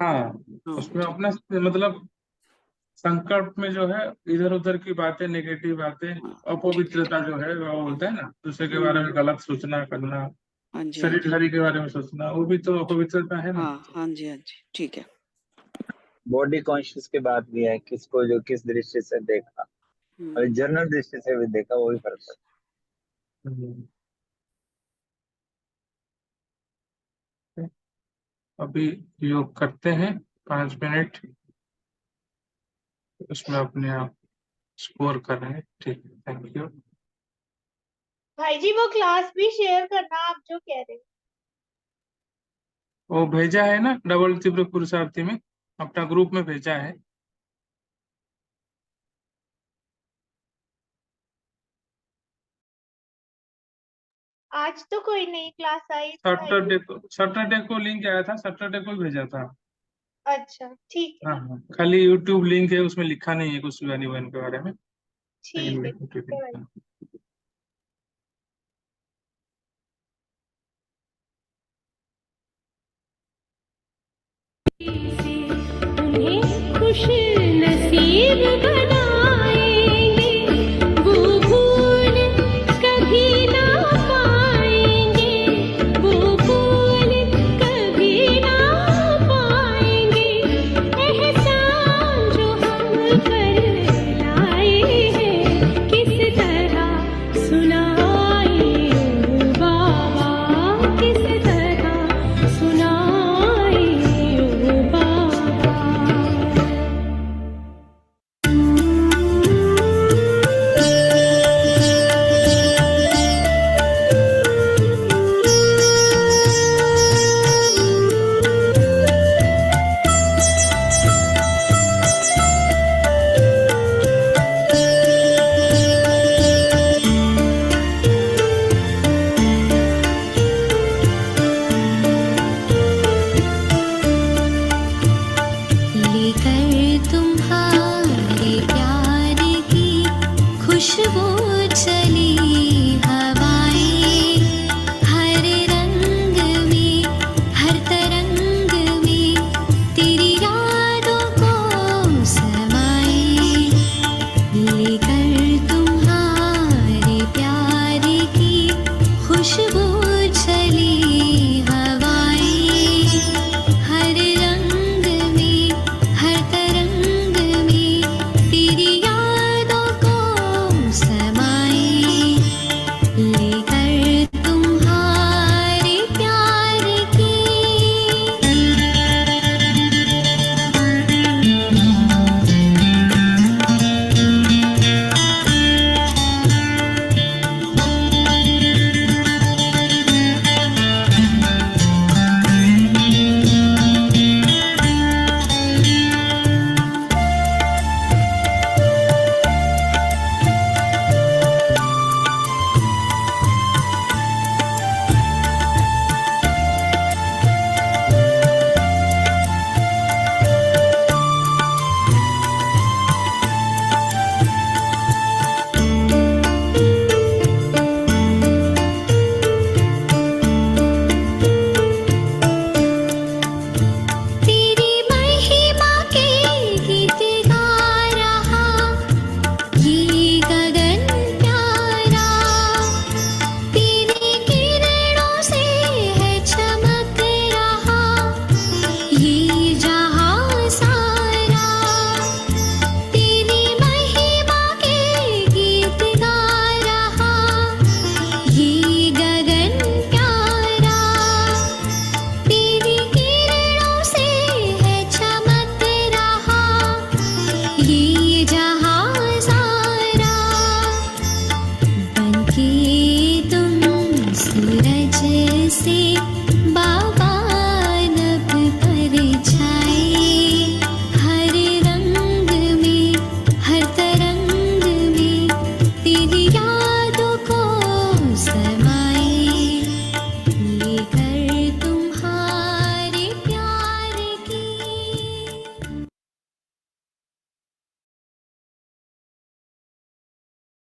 हाँ, उसमें अपना मतलब संकल्प में जो है इधर उधर की बातें, नेगेटिव बातें, अपवित्रता जो है वो बोलते हैं ना, दूसरे के बारे में गलत सोचना करना, शरीर हरि के बारे में सोचना, वो भी तो अपवित्रता है ना। हाँ जी, हाँ जी, ठीक है। बॉडी कॉन्शियस की बात भी है, किसको जो किस दृष्टि से देखा, और जनरल दृष्टि से भी देखा, वो भी फर्क पड़ता। अभी योग करते हैं 5 मिनट, उसमें अपने आप स्कोर कर रहे हैं। ठीक है, थैंक यू। भाई जी, वो क्लास भी शेयर करना आप जो कह रहे हैं। वो भेजा है ना, डबल तीव्र पुरुषार्थी में, अपना ग्रुप में भेजा है। आज तो कोई नई क्लास आई? सैटरडे को लिंक आया था, सैटरडे को भेजा था। अच्छा, ठीक है। हाँ, खाली यूट्यूब लिंक है, उसमें लिखा नहीं है कुछ शिवानी बहन के बारे में। ठीक है। उन्हें खुश नसीब बनाएंगे, वो भूल कभी ना पाएंगे, वो भूल कभी ना पाएंगे। एहसान जो हम पर लाए हैं, किस तरह सुनाए ओ बाबा, किस तरह सुनाए ओ बाबा। की